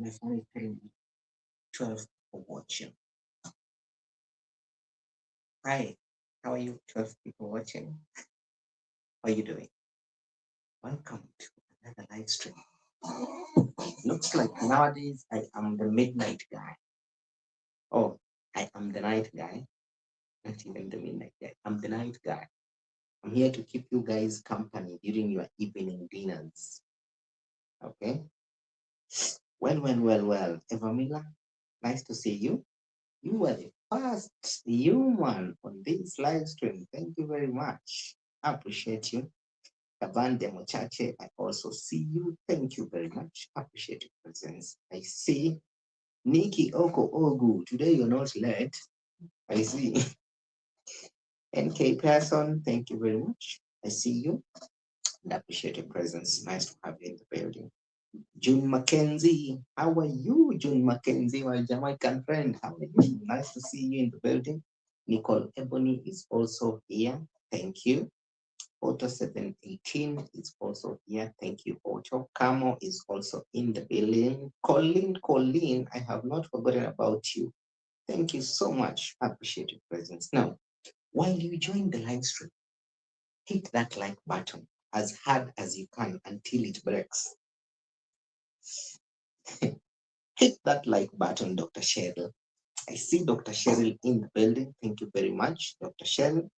my phone is telling me 12 for watching. Hi, how are you? 12 people watching. How are you doing? Welcome to another live stream. Looks like nowadays I am the midnight guy. Oh, I am the night guy. Not even the midnight guy. I'm the night guy. I'm here to keep you guys company during your evening dinners. Okay? Well. Evamila, nice to see you. You were the first human on this live stream. Thank you very much. I appreciate you. Kavande Mochache, I also see you. Thank you very much. I appreciate your presence. I see Nikki Oko Ogu. Today you're not late. I see. NK Person, thank you very much. I see you and I appreciate your presence. Nice to have you in the building. June Mackenzie, how are you, June Mackenzie, my Jamaican friend? How are you? Nice to see you in the building. Nicole Ebony is also here. Thank you. Auto 718 is also here. Thank you, Auto. Camo is also in the building. Colleen, I have not forgotten about you. Thank you so much. I appreciate your presence. Now, while you join the live stream, hit that like button as hard as you can until it breaks. Hit that like button, Dr. Cheryl. I see Dr. Cheryl in the building. Thank you very much, Dr. Cheryl.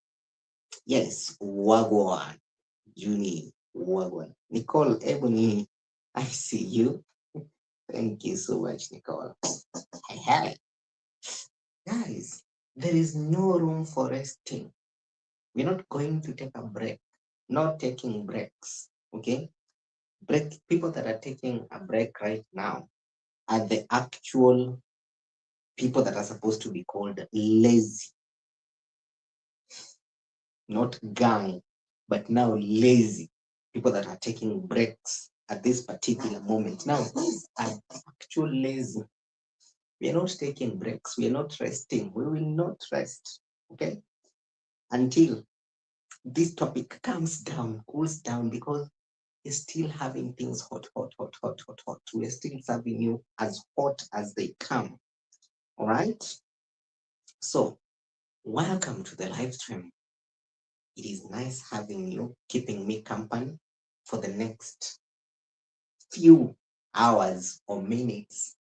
Yes, Wagwan, Juni, Wagwan. Nicole Ebony, I see you. Thank you so much, Nicole. Hi. Guys, there is no room for resting. We're not going to take a break. Not taking breaks, okay? People that are taking a break right now are the actual people that are supposed to be called lazy. Not gang, but now lazy. People that are taking breaks at this particular moment. Now, these are actual lazy. We are not taking breaks. We are not resting. We will not rest, okay? Until this topic comes down, cools down, because we're still having things hot. We're still serving you as hot as they come, all right? So, welcome to the live stream. It is nice having you, keeping me company for the next few hours or minutes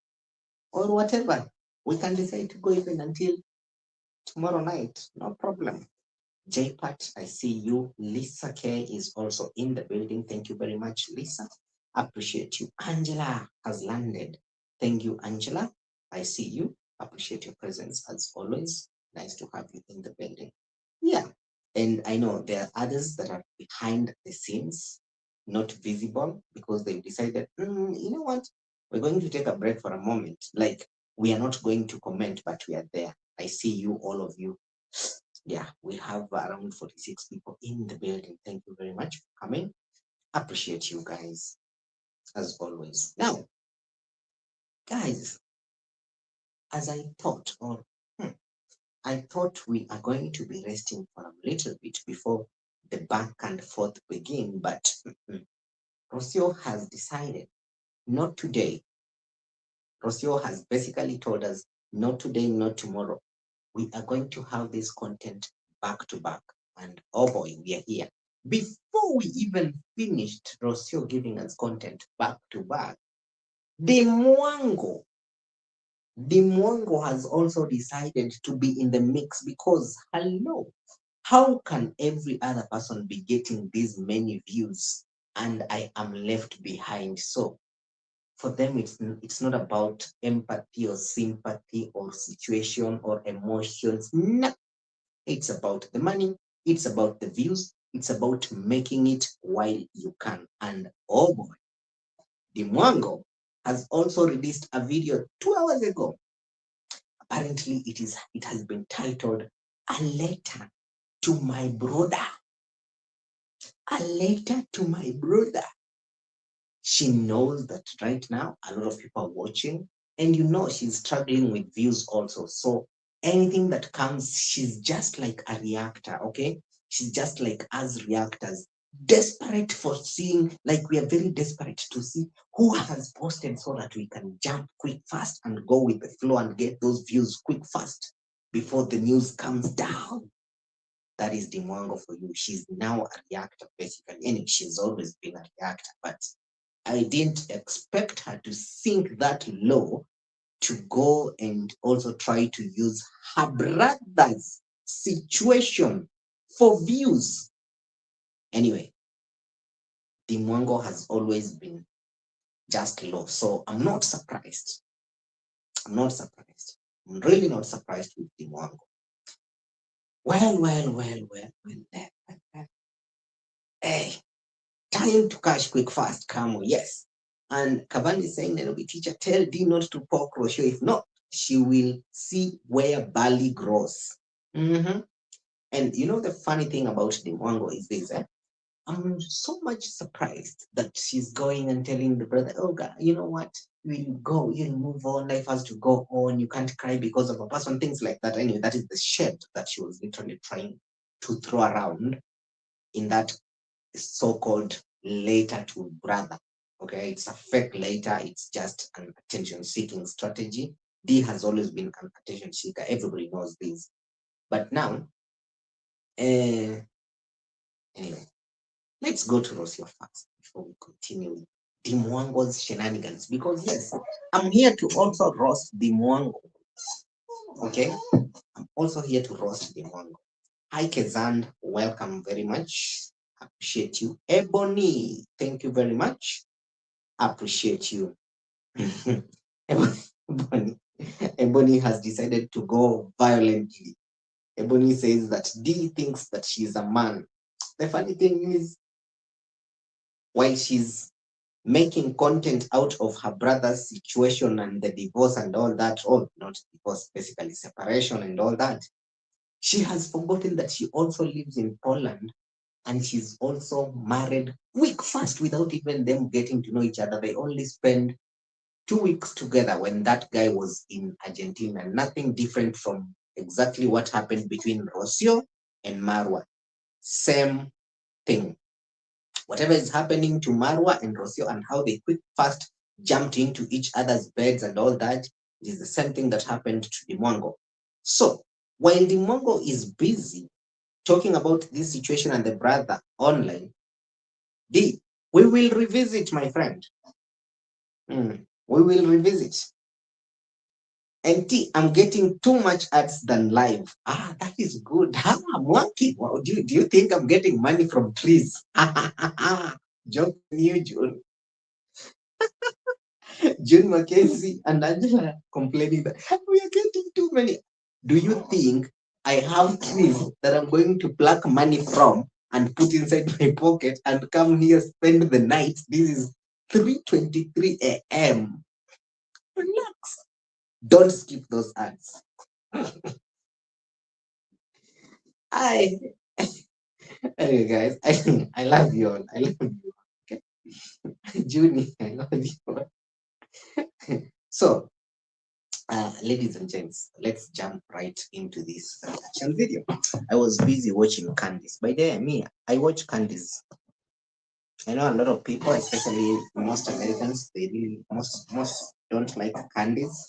or whatever. We can decide to go even until tomorrow night, no problem. JPAT, I see you. Lisa K is also in the building. Thank you very much, Lisa. Appreciate you. Angela has landed. Thank you, Angela. I see you. Appreciate your presence as always. Nice to have you in the building. Yeah. And I know there are others that are behind the scenes, not visible, because they've decided, you know what? We're going to take a break for a moment. Like, we are not going to comment, but we are there. I see you, all of you. Yeah, we have around 46 people in the building. Thank you very much for coming. Appreciate you guys, as always. Now, guys, as I thought, I thought we are going to be resting for a little bit before the back and forth begin, but Rocio has decided not today. Rocio has basically told us not today, not tomorrow. We are going to have this content back to back. And oh boy, we are here. Before we even finished Rocio giving us content back to back, the Mwango has also decided to be in the mix because, hello, how can every other person be getting these many views and I am left behind? So for them, it's not about empathy or sympathy or situation or emotions. No, it's about the money. It's about the views. It's about making it while you can. And oh boy, the Mwango has also released a video 2 hours ago. Apparently, it has been titled "A Letter to My Brother." A letter to my brother. She knows that right now a lot of people are watching, and you know she's struggling with views also. So anything that comes, she's just like a reactor, okay? She's just like us reactors. desperate for seeing, like we are very desperate to see who has posted so that we can jump quick, fast, and go with the flow and get those views quick, fast before the news comes down. That is Dimwango for you. She's now a reactor, basically. And she's always been a reactor, but I didn't expect her to sink that low to go and also try to use her brother's situation for views. Anyway, Dimwango has always been just low. So I'm not surprised. I'm not surprised. I'm really not surprised with Dimwango. Well. Hey, time to cash quick fast, come on, yes. And Cavani is saying, Nairobi teacher, tell D not to poke Rocio. If not, she will see where barley grows. Mm-hmm. And you know the funny thing about Dimwango is this, I'm so much surprised that she's going and telling the brother, oh God, you know what? We'll go, you'll move on, life has to go on, you can't cry because of a person, things like that. Anyway, that is the shade that she was literally trying to throw around in that so-called later to brother. Okay, it's a fake later, it's just an attention-seeking strategy. D has always been an attention seeker, everybody knows this. But now, anyway, let's go to Rocio first before we continue with Dimwango's shenanigans. Because yes, I'm here to also roast Dimwango. Okay, I'm also here to roast Dimwango. Hi Kezan, welcome very much. Appreciate you. Ebony, thank you very much. Appreciate you. Ebony, Ebony has decided to go violently. Ebony says that D thinks that she's a man. The funny thing is, while she's making content out of her brother's situation and the divorce and all that, or not divorce, basically separation and all that, she has forgotten that she also lives in Poland and she's also married quick fast without even them getting to know each other. They only spend 2 weeks together when that guy was in Argentina. Nothing different from exactly what happened between Rocio and Marwa. Same thing. Whatever is happening to Marwa and Rocio and how they quick fast jumped into each other's beds and all that, it is the same thing that happened to Dimwango. So while Dimwango is busy talking about this situation and the brother online, D, we will revisit, my friend. We will revisit. And T, I'm getting too much ads than live. That is good. I'm working. Wow, do you think I'm getting money from trees? Joke on you, June. June Mackenzie and Angela complaining that we are getting too many. Do you think I have trees that I'm going to pluck money from and put inside my pocket and come here spend the night? This is 3:23 a.m. Relax. Don't skip those ads. I Anyway, guys, I love you all. I love you. Okay, Junie, I love you all. So, ladies and gents, let's jump right into this reaction video. I was busy watching Candice. By the way, me, I watch Candice. I know a lot of people, especially most Americans, they really most don't like Candice.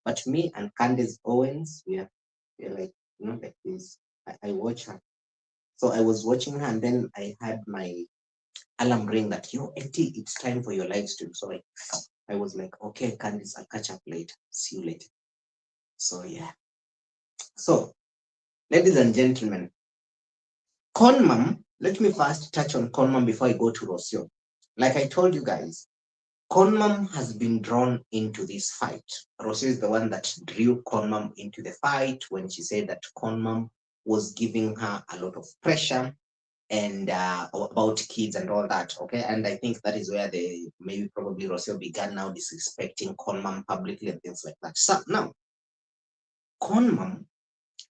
But me and Candice Owens, we're like, like this. I watch her. So I was watching her, and then I had my alarm ring that LT, it's time for your live stream. So I was like, okay, Candice, I'll catch up later. See you later. So yeah. So, ladies and gentlemen, Conam, let me first touch on Conam before I go to Rocio. Like I told you guys, Conam has been drawn into this fight. Rocio is the one that drew Conam into the fight when she said that Conam was giving her a lot of pressure and about kids and all that. Okay, and I think that is where they maybe probably Rocio began now disrespecting Conam publicly and things like that. So now Conam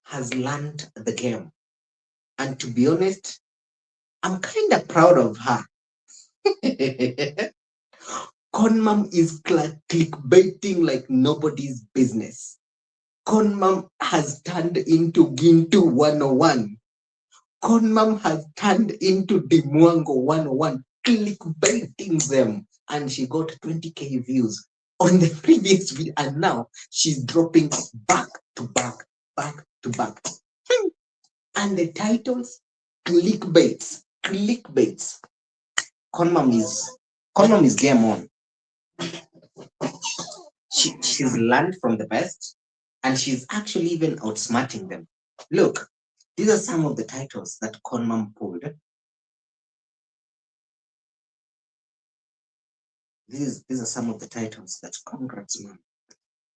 has learned the game, and to be honest, I'm kind of proud of her. Conam is clickbaiting like nobody's business. Conam has turned into Gintu 101. Conam has turned into Dimwango 101, clickbaiting them, and she got 20K views on the previous video, and now she's dropping back to back, back to back. And the titles, clickbaits, clickbaits. Conam is game on. She's learned from the best, and she's actually even outsmarting them. Look, these are some of the titles that Conam pulled. These are some of the titles that Congrats Mom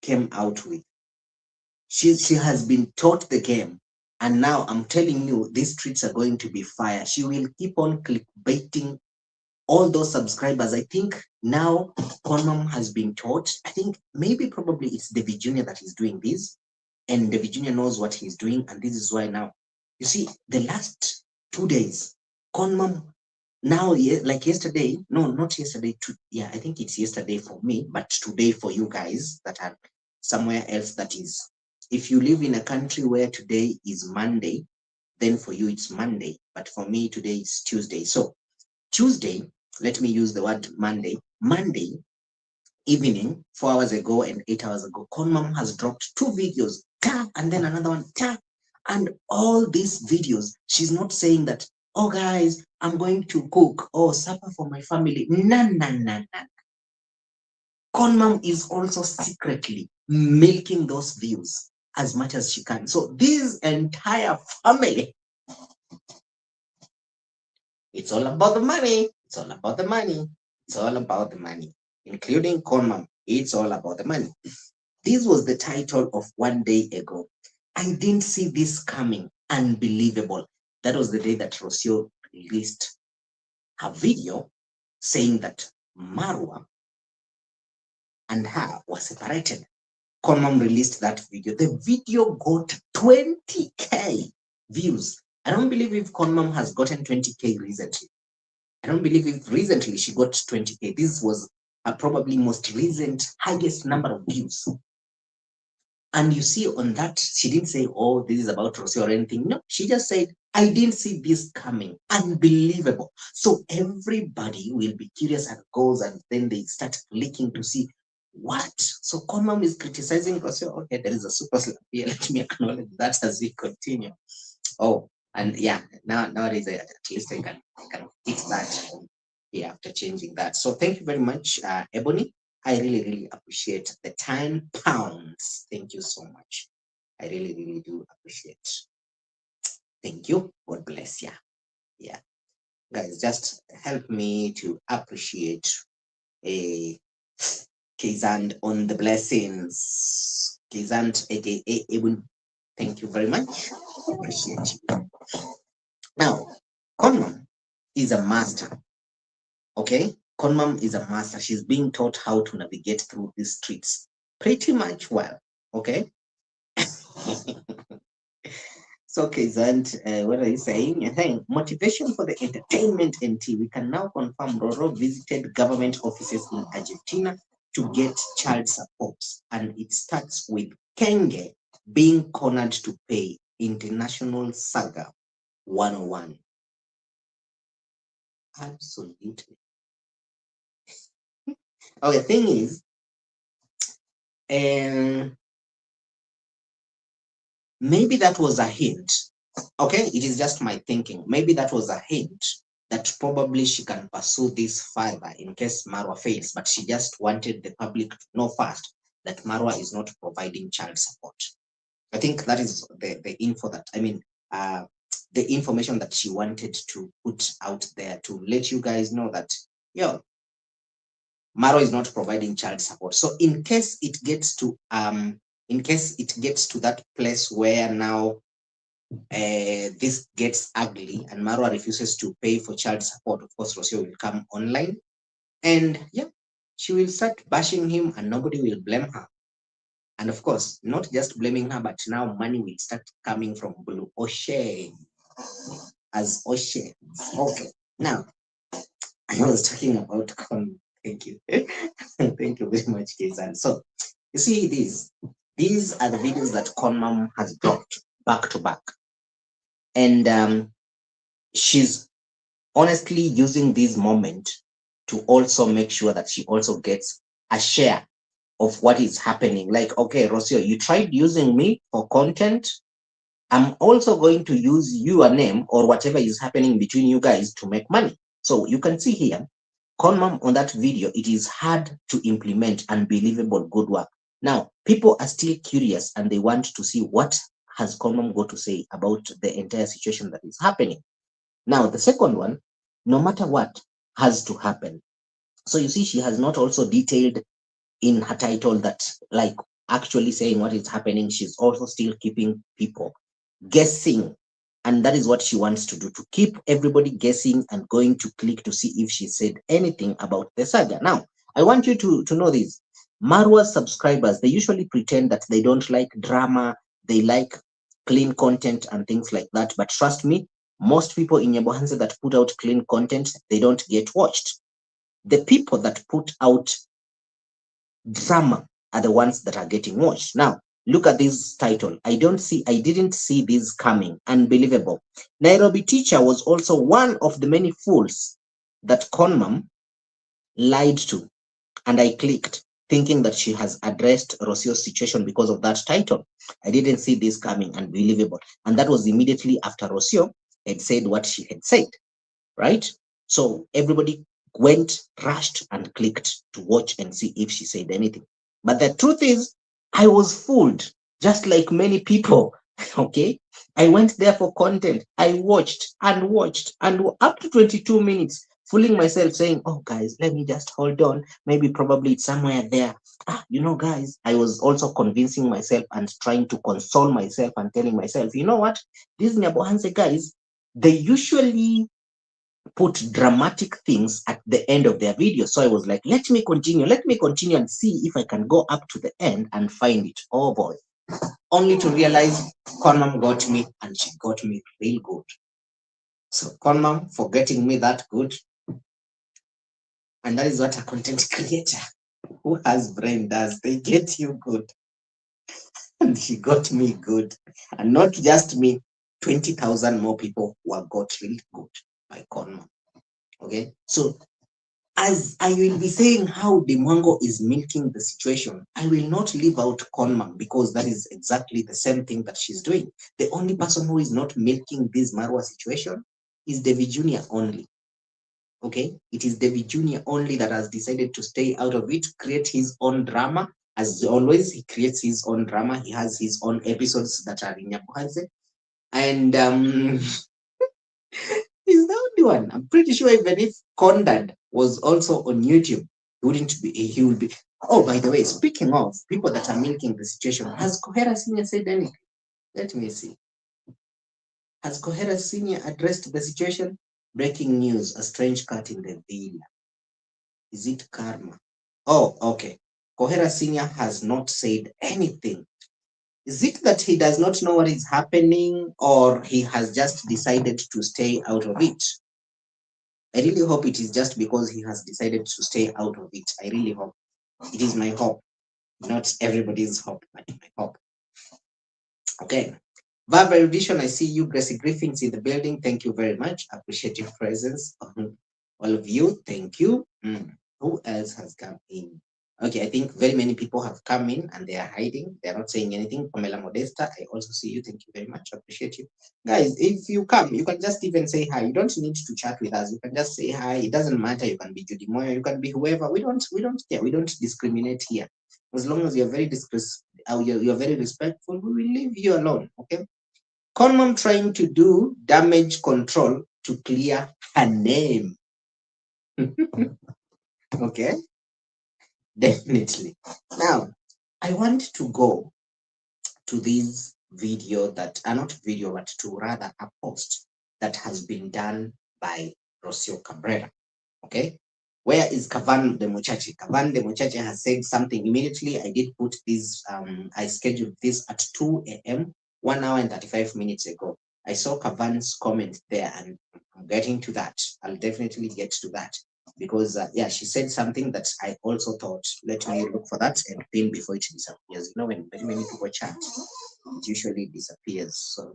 came out with. She has been taught the game, and now I'm telling you, these streets are going to be fire. She will keep on clickbaiting all those subscribers. I think now Conam has been taught. I think maybe probably it's David Jr. that is doing this, and David Jr. knows what he's doing, and this is why now, you see, the last 2 days, Conam now, like yesterday, no, not yesterday, yeah, I think it's yesterday for me, but today for you guys that are somewhere else. That is, if you live in a country where today is Monday, then for you it's Monday, but for me today it's Tuesday. So Tuesday, let me use the word Monday evening, 4 hours ago and 8 hours ago, Conam has dropped 2 videos, and then another one, and all these videos, she's not saying that, oh guys, I'm going to cook or supper for my family. No. Conam is also secretly milking those views as much as she can. So this entire family, it's all about the money. It's all about the money. It's all about the money, including Conam. It's all about the money. This was the title of one day ago. I didn't see this coming. Unbelievable. That was the day that Rocio released her video saying that Marwa and her were separated. Conam released that video. The video got 20K views. I don't believe if Conam has gotten 20K recently. I don't believe if recently she got 20K. This was probably most recent highest number of views. And you see on that, she didn't say, oh, this is about Rocio or anything. No, she just said, I didn't see this coming. Unbelievable. So everybody will be curious and goes, and then they start clicking to see what. So Conam is criticizing Rocio. Okay, there is a super slap here. Let me acknowledge that as we continue. Oh, and yeah, nowadays at least I can fix that here after changing that. So thank you very much, Ebony. I really appreciate the 10 pounds. Thank you so much. I really do appreciate. Thank you. God bless you. Yeah. Guys, just help me to appreciate a Kizand on the blessings. Kizand, aka Ebon. Thank you very much. Appreciate you. Now, Conman is a master. Okay? Conman is a master. She's being taught how to navigate through these streets pretty much well. Okay? So, Kizant, what are you saying? You're saying motivation for the entertainment NT. We can now confirm Roro visited government offices in Argentina to get child support. And it starts with Kenge being cornered to pay. International Saga 101. Absolutely. Oh, the thing is, maybe that was a hint. Okay, it is just my thinking. Maybe that was a hint that probably she can pursue this further in case Marwa fails, but she just wanted the public to know first that Marwa is not providing child support. I think that is the info that, I mean, the information that she wanted to put out there to let you guys know that, yo, Marwa is not providing child support. So in case it gets to that place where now this gets ugly and Marwa refuses to pay for child support, of course, Rocio will come online and yeah, she will start bashing him and nobody will blame her. And of course, not just blaming her, but now money will start coming from Blue Ocean as Ocean. Okay, now I was talking about Thank you. Thank you very much, Kizan. So you see these are the videos that Conam has dropped back to back. And she's honestly using this moment to also make sure that she also gets a share of what is happening. Like, okay, Rocio, you tried using me for content. I'm also going to use your name or whatever is happening between you guys to make money. So you can see here, Conam on that video, it is hard to implement unbelievable good work. Now, people are still curious and they want to see what has Conam got to say about the entire situation that is happening. Now, the second one, no matter what has to happen. So you see, she has not also detailed in her title that, like, actually saying what is happening. She's also still keeping people guessing. And that is what she wants to do, to keep everybody guessing and going to click to see if she said anything about the saga. Now, I want you to know this. Marwa's subscribers, they usually pretend that they don't like drama, they like clean content and things like that. But trust me, most people in Nyabohanse that put out clean content, they don't get watched. The people that put out drama are the ones that are getting watched. Now, look at this title. I didn't see this coming. Unbelievable. Nairobi teacher was also one of the many fools that Conmam lied to. And I clicked, thinking that she has addressed Rocio's situation because of that title. I didn't see this coming. Unbelievable. And that was immediately after Rocio had said what she had said, right? So everybody went, rushed, and clicked to watch and see if she said anything. But the truth is, I was fooled, just like many people. Okay. I went there for content. I watched and up to 22 minutes, fooling myself, saying, oh, guys, let me just hold on. Maybe probably it's somewhere there. Guys, I was also convincing myself and trying to console myself and telling myself, you know what? These Nyabohanse guys, they usually put dramatic things at the end of their video. So I was like, let me continue and see if I can go up to the end and find it. Oh boy. Only to realize Conam got me, and she got me real good. So Conam for getting me that good. And that is what a content creator who has brain does. They get you good. And she got me good. And not just me, 20,000 more people were got really good by Conam. Okay. So as I will be saying how Demwango is milking the situation, I will not leave out Conman because that is exactly the same thing that she's doing. The only person who is not milking this Marwa situation is David Jr. only. Okay, it is David Jr. only that has decided to stay out of it, create his own drama. As always, he creates his own drama. He has his own episodes that are in Nyabuhanse. And he's the only one. I'm pretty sure even if Condad was also on YouTube, he would be. Oh, by the way, speaking of people that are milking the situation, has Kohera Senior said anything? Let me see. Has Kohera Senior addressed the situation? Breaking news, a strange cat in the villa. Is it karma? Oh, okay. Kohera Senior has not said anything. Is it that he does not know what is happening, or he has just decided to stay out of it? I really hope it is just because he has decided to stay out of it. I really hope. It is my hope, not everybody's hope, but my hope. Okay. Verb erudition, I see you. Gracie Griffins in the building. Thank you very much. Appreciate your presence. All of you, thank you. Who else has come in? Okay, I think very many people have come in and they are hiding. They are not saying anything. Pamela Modesta, I also see you. Thank you very much. Appreciate you. Guys, if you come, you can just even say hi. You don't need to chat with us. You can just say hi. It doesn't matter. You can be Judy Moyo. You can be whoever. We don't care. We don't discriminate here. As long as you're you're very respectful, we will leave you alone. Okay. Conmom trying to do damage control to clear her name. Okay. Definitely. Now, I want to go to this video that, not video, but to rather a post that has been done by Rosio Cabrera. Okay. Where is Kavan de Muchachi? Kavan de Muchachi has said something immediately. I did put this, I scheduled this at 2 a.m., 1 hour and 35 minutes ago. I saw Kavan's comment there, and I'm getting to that. I'll definitely get to that because, yeah, she said something that I also thought. Let me look for that and pin before it disappears. You know, when very many people chat, it usually disappears. So,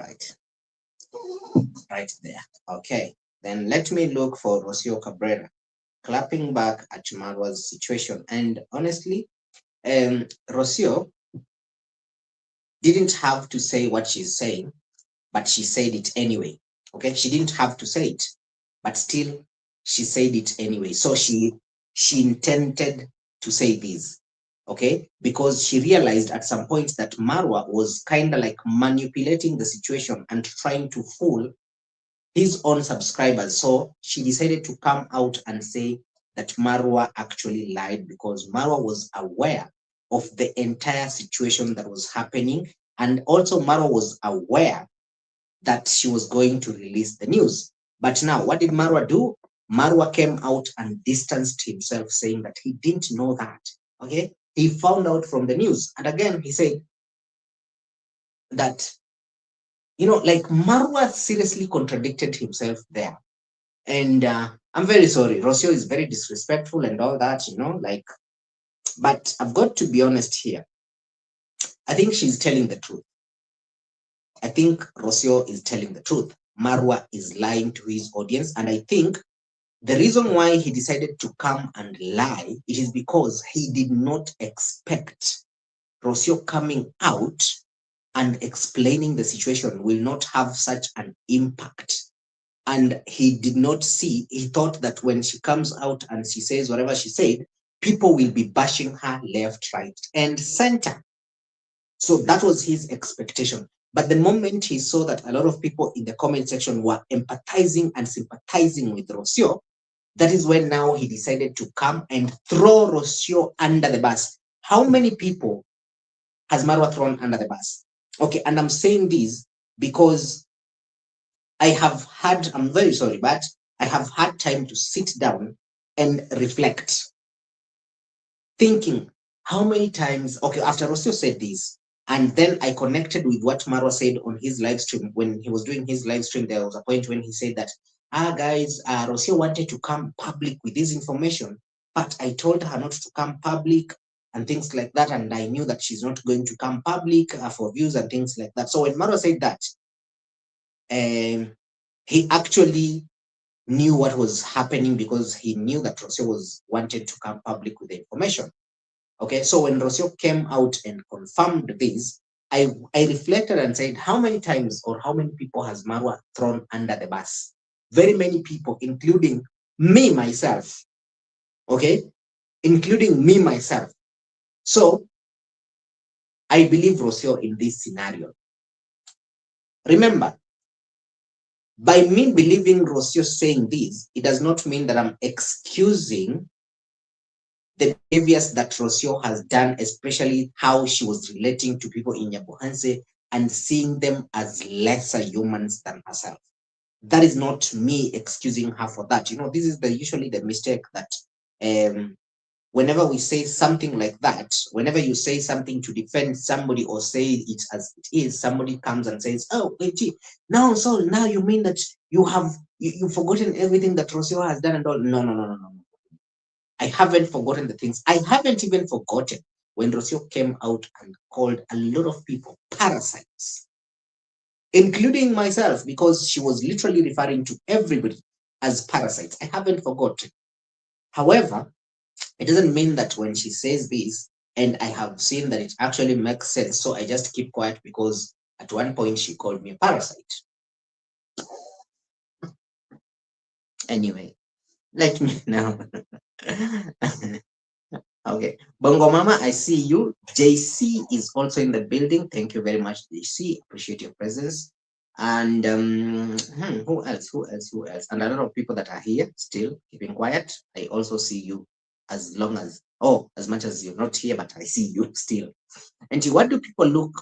Right. Right there. Okay. Then let me look for Rocio Cabrera clapping back at Marwa's situation. And honestly, Rocio didn't have to say what she's saying, but she said it anyway. Okay, she didn't have to say it, but still she said it anyway. So she intended to say this, okay, because she realized at some point that Marwa was kind of like manipulating the situation and trying to fool his own subscribers. So she decided to come out and say that Marwa actually lied because Marwa was aware of the entire situation that was happening. And also Marwa was aware that she was going to release the news. But now, what did Marwa do? Marwa came out and distanced himself, saying that he didn't know that. Okay, he found out from the news, and again he said that like Marwa seriously contradicted himself there. And I'm very sorry. Rocio is very disrespectful and all that, like. But I've got to be honest here. I think she's telling the truth. I think Rocio is telling the truth. Marwa is lying to his audience, and I think the reason why he decided to come and lie it is because he did not expect Rocio coming out and explaining the situation will not have such an impact. And he did not see, he thought that when she comes out and she says whatever she said, people will be bashing her left, right, and center. So that was his expectation. But the moment he saw that a lot of people in the comment section were empathizing and sympathizing with Rocio, that is when now he decided to come and throw Rocio under the bus. How many people has Marwa thrown under the bus? Okay, and I'm saying this because I'm very sorry, but I have had time to sit down and reflect, thinking how many times, okay, after Rocio said this, and then I connected with what Marwa said on his live stream. When he was doing his live stream, there was a point when he said that, guys, Rocio wanted to come public with this information, but I told her not to come public and things like that. And I knew that she's not going to come public for views and things like that. So when Marwa said that, he actually knew what was happening because he knew that Rocio was wanted to come public with the information. Okay, so when Rocio came out and confirmed this, I reflected and said, how many times or how many people has Marwa thrown under the bus? Very many people, including me myself. Okay, including me myself. So I believe Rocio in this scenario. Remember, by me believing Rocio saying this, it does not mean that I'm excusing the behaviors that Rocio has done, especially how she was relating to people in Nyabohanse and seeing them as lesser humans than herself. That is not me excusing her for that. This is usually the mistake that whenever we say something like that, whenever you say something to defend somebody or say it as it is, somebody comes and says, oh, gee, now you mean that you've forgotten everything that Rocio has done and all. No. I haven't forgotten the things. I haven't even forgotten when Rocio came out and called a lot of people parasites, including myself, because she was literally referring to everybody as parasites. I haven't forgotten. However, it doesn't mean that when she says this, and I have seen that it actually makes sense, so I just keep quiet because at one point she called me a parasite. Anyway, let me now. Okay, Bongo Mama, I see you. JC is also in the building. Thank you very much, JC. Appreciate your presence. And who else? Who else? Who else? And a lot of people that are here still keeping quiet. I also see you, as much as you're not here, but I see you still. And what do people look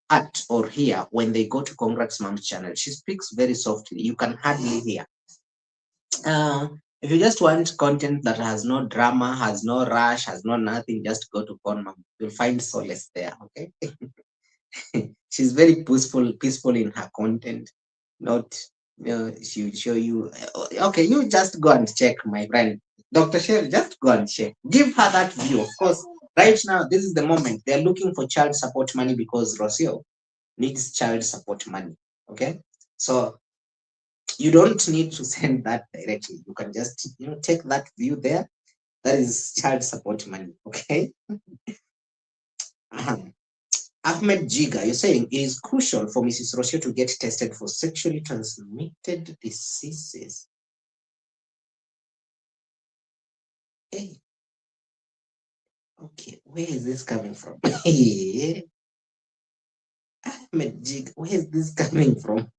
at or hear when they go to Congrats Mom's channel? She speaks very softly. You can hardly hear. If you just want content that has no drama, has no rush, has no nothing, just go to Conam. You'll find solace there. Okay. She's very peaceful in her content. Not, she'll show you. Okay, you just go and check, my friend. Dr. Sherry, just go and check. Give her that view. Of course, right now, this is the moment. They're looking for child support money because Rocio needs child support money. Okay, so you don't need to send that directly. You can just take that view there. That is child support money. Okay. Uh-huh. Ahmed Jiga, you're saying it is crucial for Mrs. Rocio to get tested for sexually transmitted diseases. Hey, okay, where is this coming from? Hey, Ahmed Jiga, where is this coming from?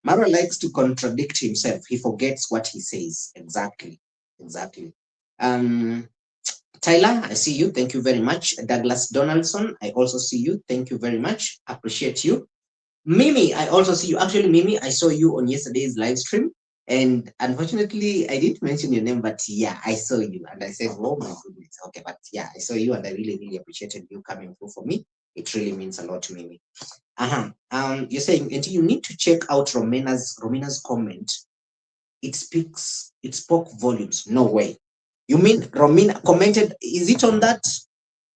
Marwa likes to contradict himself. He forgets what he says. Exactly. Exactly. Um, Tyler, I see you. Thank you very much. Douglas Donaldson, I also see you. Thank you very much. Appreciate you. Mimi, I also see you. Actually, Mimi, I saw you on yesterday's live stream. And unfortunately, I didn't mention your name, but yeah, I saw you. And I said, oh my goodness. Okay, but yeah, I saw you and I really, really appreciated you coming through for me. It really means a lot to Mimi. Uh-huh. You're saying, and you need to check out Romina's comment. It spoke volumes. No way. You mean Romina commented? Is it on that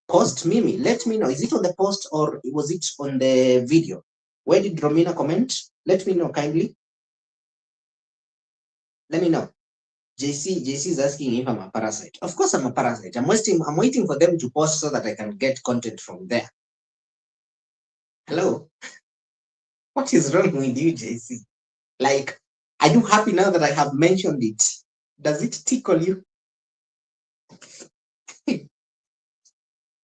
post, Mimi? Let me know. Is it on the post or was it on the video? Where did Romina comment? Let me know kindly. Let me know. JC is asking if I'm a parasite. Of course I'm a parasite. I'm waiting for them to post so that I can get content from there. Hello? What is wrong with you, JC? Like, are you happy now that I have mentioned it? Does it tickle you?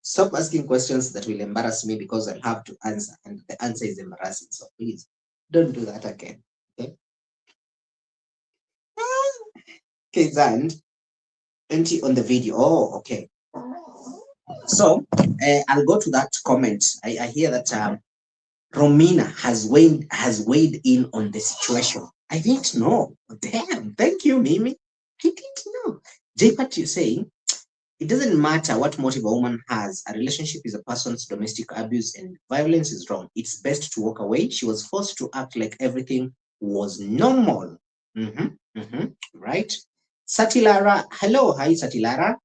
Stop asking questions that will embarrass me because I'll have to answer, and the answer is embarrassing. So please don't do that again. Okay. Okay, and empty on the video. Oh, okay. So I'll go to that comment. I hear that Romina has weighed in on the situation. I didn't know. Damn. Thank you, Mimi. I didn't know. J-Pat, you're saying it doesn't matter what motive a woman has. A relationship is a person's domestic abuse and violence is wrong. It's best to walk away. She was forced to act like everything was normal. Right? Satilara. Hello. Hi, Satilara.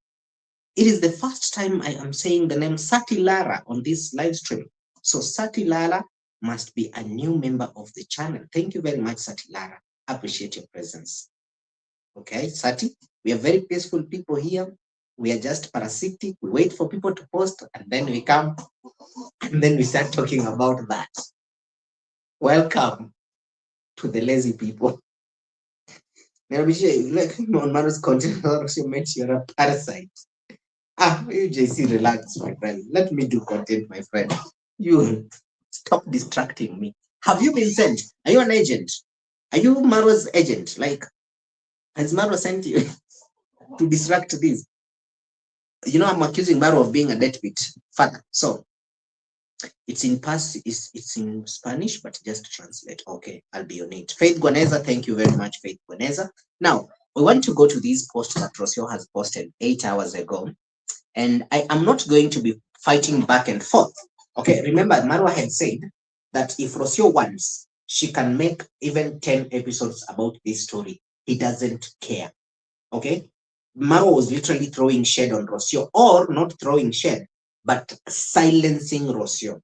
It is the first time I am saying the name Satilara on this live stream. So Satilara must be a new member of the channel. Thank you very much, Satilara. Appreciate your presence. Okay, Sati, we are very peaceful people here. We are just parasitic. We wait for people to post and then we come and then we start talking about that. Welcome to the lazy people. Now, like on Maro's content, also meant you're a parasite. You JC, relax, my friend. Let me do content, my friend. You stop distracting me. Have you been sent? Are you an agent? Are you Marwa's agent? Like, has Marwa sent you to distract this? I'm accusing Marwa of being a deadbeat father. So it's in it's in Spanish, but just translate. Okay, I'll be on it. Faith Gwaneza, thank you very much, Faith Gwaneza. Now we want to go to these posts that Rocio has posted 8 hours ago. And I am not going to be fighting back and forth. Okay, remember, Marwa had said that if Rocio wants, she can make even 10 episodes about this story. He doesn't care. Okay, Marwa was literally throwing shade on Rocio, or not throwing shade, but silencing Rocio.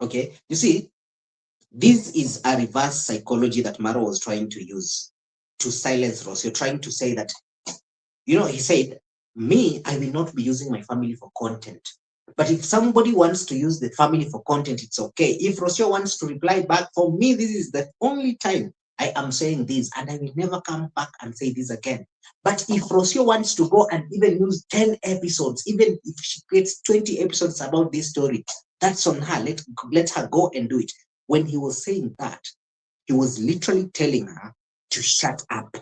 Okay, you see, this is a reverse psychology that Marwa was trying to use to silence Rocio, trying to say that, he said, me, I will not be using my family for content. But if somebody wants to use the family for content, it's okay. If Rocio wants to reply back, for me, this is the only time I am saying this, and I will never come back and say this again. But if Rocio wants to go and even use 10 episodes, even if she creates 20 episodes about this story, that's on her. Let her go and do it. When he was saying that, he was literally telling her to shut up.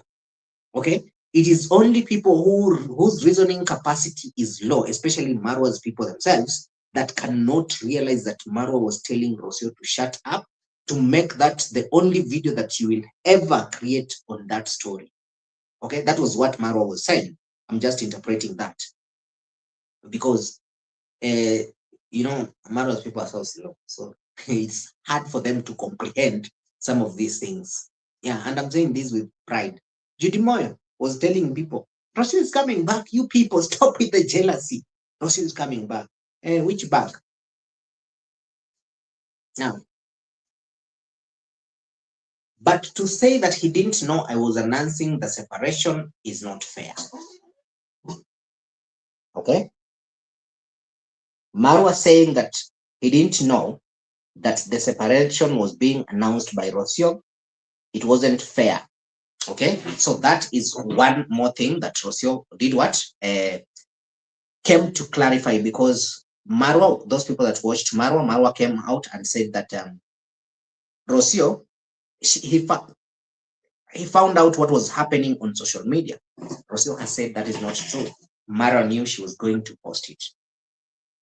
Okay, it is only people whose reasoning capacity is low, especially Marwa's people themselves, that cannot realize that Marwa was telling Rocio to shut up, to make that the only video that you will ever create on that story. Okay, that was what Marwa was saying. I'm just interpreting that because Marwa's people are so slow, so it's hard for them to comprehend some of these things. Yeah, and I'm saying this with pride. Judy Moyo was telling people, Rocio is coming back. You people, stop with the jealousy. Rocio is coming back. Which back? Now, But to say that he didn't know I was announcing the separation is not fair. Okay? Marwa saying that he didn't know that the separation was being announced by Rocio, it wasn't fair. Okay? So that is one more thing that Rocio did what? Came to clarify, because Marwa, those people that watched Marwa came out and said that Rocio, he found out what was happening on social media. Rocio has said that is not true. Mara knew she was going to post it.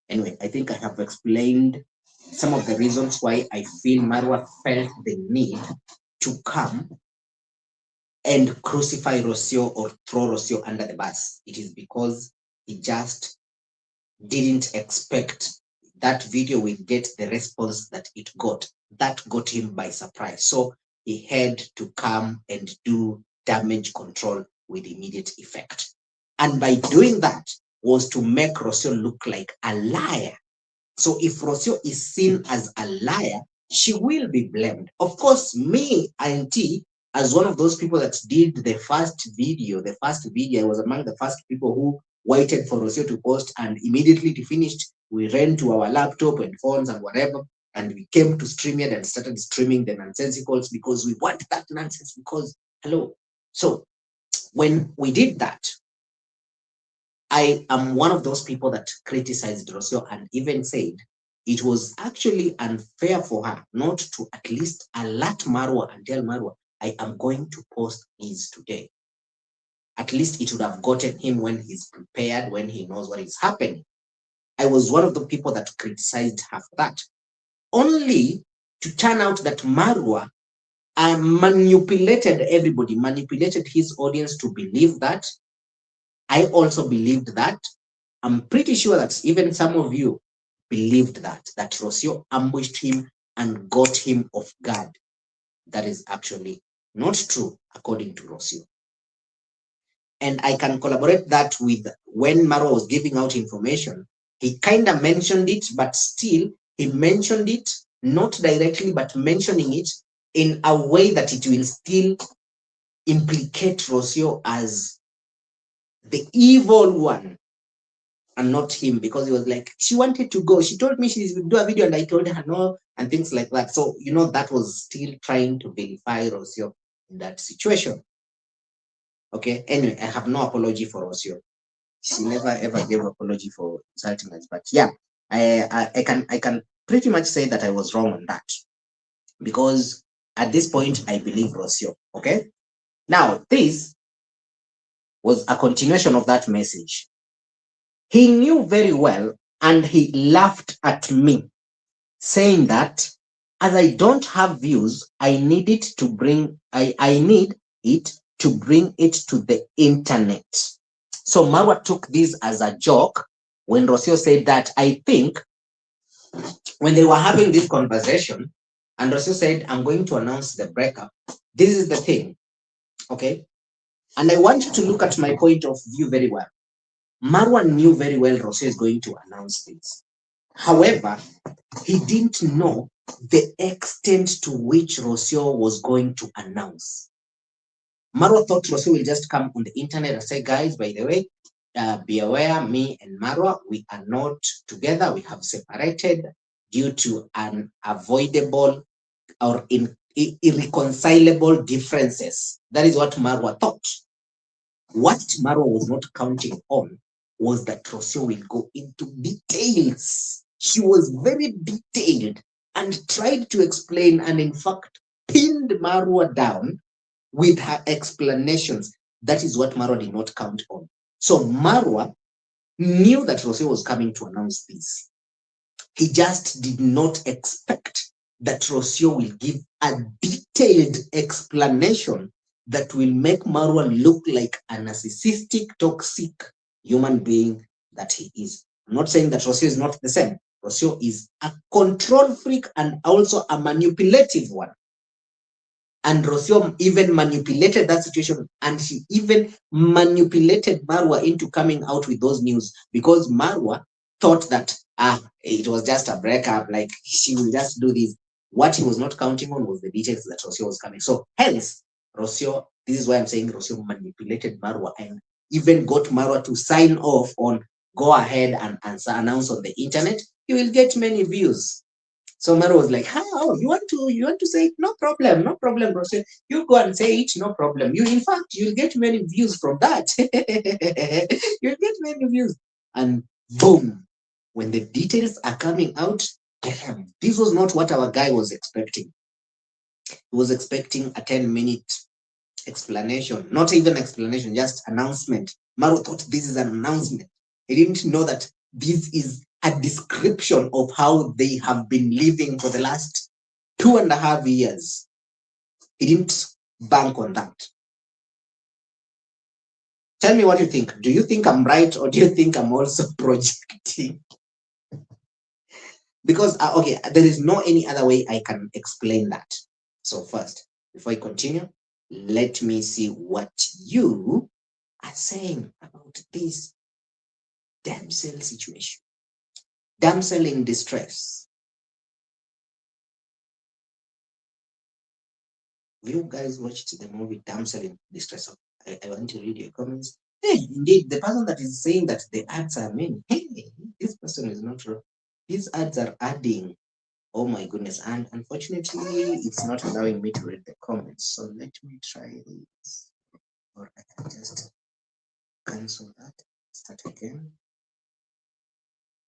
Anyway, I think I have explained some of the reasons why I feel Marwa felt the need to come and crucify Rocio or throw Rocio under the bus. It is because he just didn't expect that video will get the response that it got. That got him by surprise. So he had to come and do damage control with immediate effect. And by doing that was to make Rocio look like a liar. So if Rocio is seen as a liar, she will be blamed. Of course, me, Auntie, as one of those people that did the first video, I was among the first people who waited for Rocio to post, and immediately it finished, we ran to our laptop and phones and whatever, and we came to StreamYard and started streaming the nonsensicals because we want that nonsense, because, hello. So when we did that, I am one of those people that criticized Rocio and even said it was actually unfair for her not to at least alert Marwa and tell Marwa, I am going to post these today. At least it would have gotten him when he's prepared, when he knows what is happening. I was one of the people that criticized her for that. Only to turn out that Marwa manipulated everybody, manipulated his audience to believe that. I also believed that. I'm pretty sure that even some of you believed that Rocio ambushed him and got him off guard. That is actually not true, according to Rocio. And I can collaborate that with when Marwa was giving out information, he kind of mentioned it, but still he mentioned it not directly, but mentioning it in a way that it will still implicate Rocio as the evil one and not him, because he was like, she wanted to go. She told me she would do a video and I told her no, and things like that. So, that was still trying to vilify Rocio in that situation. Okay, anyway, I have no apology for Rocio. She never ever gave apology for insulting us. But yeah, I can pretty much say that I was wrong on that, because at this point I believe Rocio. Okay, now this was a continuation of that message. He knew very well and he laughed at me, saying that as I don't have views, I need it to bring it to the internet. So Marwa took this as a joke when Rocio said that. I think when they were having this conversation and Rocio said, I'm going to announce the breakup, this is the thing, okay? And I want you to look at my point of view very well. Marwa knew very well Rocio is going to announce this. However, he didn't know the extent to which Rocio was going to announce. Marwa thought Rocio will just come on the internet and say, guys, by the way, be aware, me and Marwa, we are not together. We have separated due to unavoidable or irreconcilable differences. That is what Marwa thought. What Marwa was not counting on was that Rocio will go into details. She was very detailed and tried to explain, and in fact pinned Marwa down with her explanations. That is what Marwa did not count on. So Marwa knew that Rocio was coming to announce this. He just did not expect that Rocio will give a detailed explanation that will make Marwa look like a narcissistic, toxic human being that he is. I'm not saying that Rocio is not the same. Rocio is a control freak and also a manipulative one. And Rocio even manipulated that situation, and she even manipulated Marwa into coming out with those news, because Marwa thought that it was just a breakup, like she will just do this. What he was not counting on was the details that Rocio was coming. So hence, Rocio, this is why I'm saying Rocio manipulated Marwa and even got Marwa to sign off on go ahead and announce on the internet. You will get many views. So Marwa was like, "How you want to say it? No problem, Rocio. You go and say it, no problem. You, in fact, you'll get many views from that. You'll get many views." And boom, when the details are coming out, damn, this was not what our guy was expecting. He was expecting a 10-minute explanation, not even explanation, just announcement. Maro thought this is an announcement. He didn't know that this is a description of how they have been living for the last 2.5 years. He didn't bank on that. Tell me what you think. Do you think I'm right, or do you think I'm also projecting? Because, okay, there is no any other way I can explain that. So first, before I continue, let me see what you are saying about this damsel situation. Damsel in distress. You guys watched the movie Damsel in Distress? I want to read your comments. Hey, indeed, the person that is saying that the ads are many. Hey, this person is not true. These ads are adding. Oh my goodness. And unfortunately, it's not allowing me to read the comments. So let me try this. Or I can just cancel that. Start again.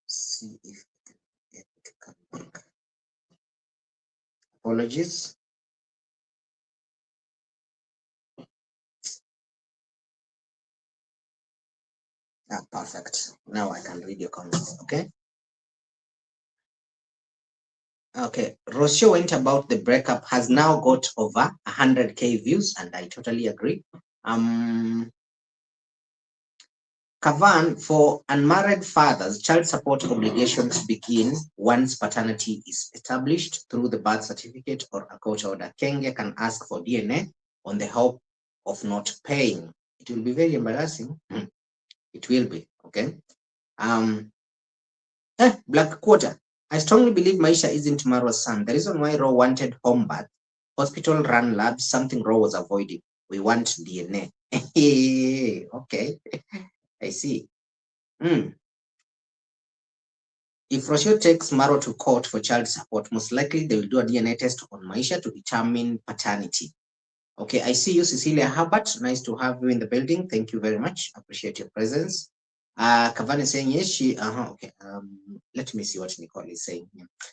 See if it can come back. Apologies. Perfect. Now I can read your comments. Okay. Okay. Rocio went about the breakup has now got over 100K views, and I totally agree. Kavan, for unmarried fathers, child support obligations begin once paternity is established through the birth certificate or a court order. Kenge can ask for DNA on the hope of not paying. It will be very embarrassing. It will be, okay? Black Quarter. I strongly believe Maisha isn't Marwa's son. The reason why Ro wanted home birth, hospital run labs, something Ro was avoiding. We want DNA. Okay, I see. If Rocio takes Maro to court for child support, most likely they will do a DNA test on Maisha to determine paternity. Okay, I see you, Cecilia Herbert. Nice to have you in the building. Thank you very much. Appreciate your presence. Kavan is saying yes, she, okay. Let me see what Nicole is saying.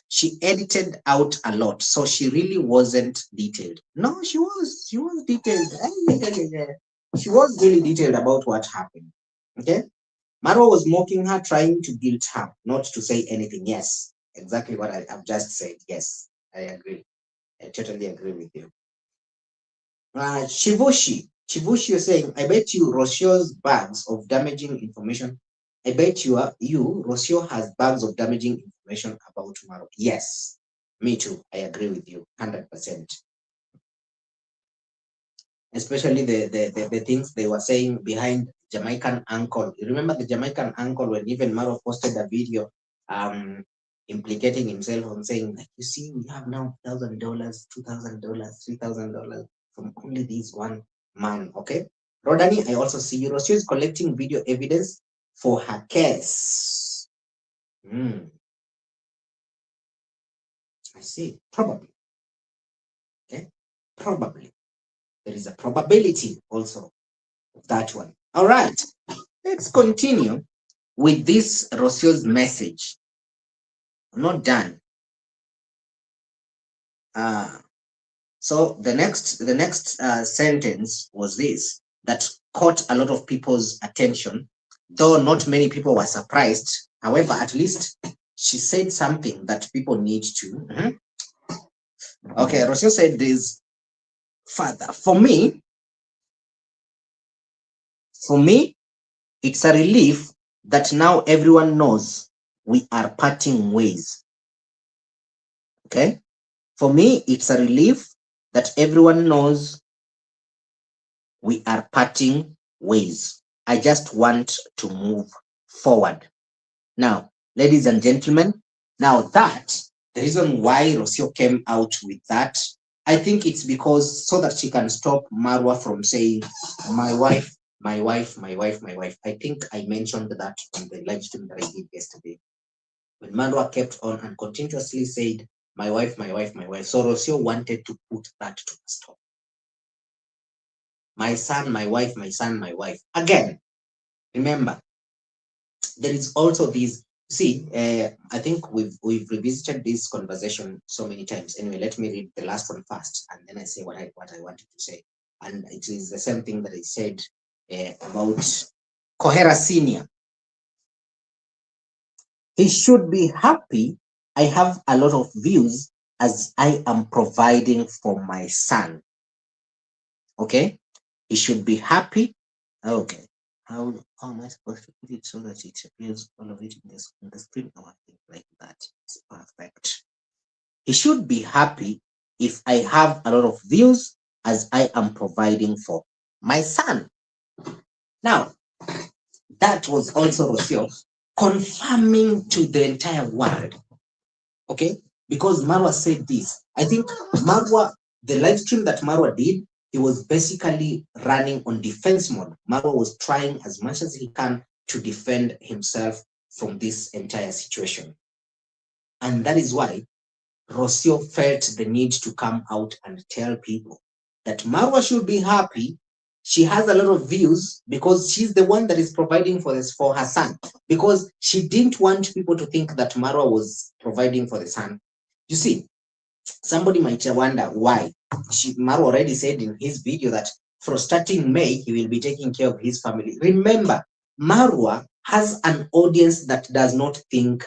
She edited out a lot, so she really wasn't detailed. No, she was detailed. She was really detailed about what happened. Okay. Marwa was mocking her, trying to guilt her not to say anything. Yes, exactly what I have just said. Yes, I agree. I totally agree with you. Chivushi is saying, I bet you Rocio's bags of damaging information. I bet you, Rocio has bags of damaging information about tomorrow. Yes, me too. I agree with you 100%. Especially the things they were saying behind Jamaican uncle. You remember the Jamaican uncle when even Maro posted a video implicating himself on saying, like, you see, we have now $1,000, $2,000, $3,000 from only this one man. Okay. Rodani, I also see you. Rocio is collecting video evidence for her case. I see. Probably. Okay. Probably. There is a probability also of that one. All right. Let's continue with this Rocio's message. I'm not done. So the next sentence was this that caught a lot of people's attention, though not many people were surprised. However, at least she said something that people need to. Okay, Rocio said this further. For me, it's a relief that now everyone knows we are parting ways. Okay? For me, it's a relief that everyone knows we are parting ways. I just want to move forward. Now, ladies and gentlemen, now that The reason why Rocio came out with that, I think it's because so that she can stop Marwa from saying, my wife, my wife, my wife, my wife. I think I mentioned that on the live stream that I did yesterday. When Marwa kept on and continuously said, my wife, my wife, my wife. So Rocio wanted to put that to a stop. My son, my wife, my son, my wife. Again, remember, there is also this. See, I think we've revisited this conversation so many times. Anyway, let me read the last one first, and then I say what I wanted to say. And it is the same thing that I said about Kohera Senior. He should be happy. I have a lot of views as I am providing for my son. Okay, he should be happy. Okay, how am I supposed to put it so that it appears all of it in the screen? Oh, I think like that is perfect. He should be happy if I have a lot of views as I am providing for my son. Now, that was also Rocio confirming to the entire world. Okay, because Marwa said this. I think Marwa, the live stream that Marwa did, he was basically running on defense mode. Marwa was trying as much as he can to defend himself from this entire situation. And that is why Rocio felt the need to come out and tell people that Marwa should be happy. She has a lot of views because she's the one that is providing for this for her son. Because she didn't want people to think that Marwa was providing for the son. You see, somebody might wonder why. Marwa already said in his video that from starting May, he will be taking care of his family. Remember, Marwa has an audience that does not think.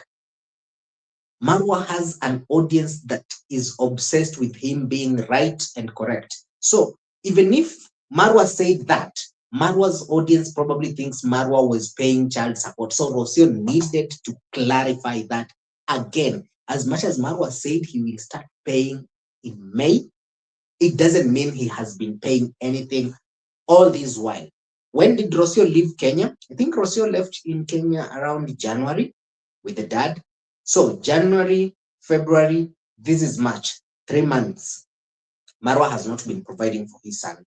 Marwa has an audience that is obsessed with him being right and correct. So even if Marwa said that, Marwa's audience probably thinks Marwa was paying child support. So Rocio needed to clarify that again. As much as Marwa said he will start paying in May, it doesn't mean he has been paying anything all this while. When did Rocio leave Kenya? I think Rocio left in Kenya around January with the dad. So January, February, this is March, 3 months. Marwa has not been providing for his son.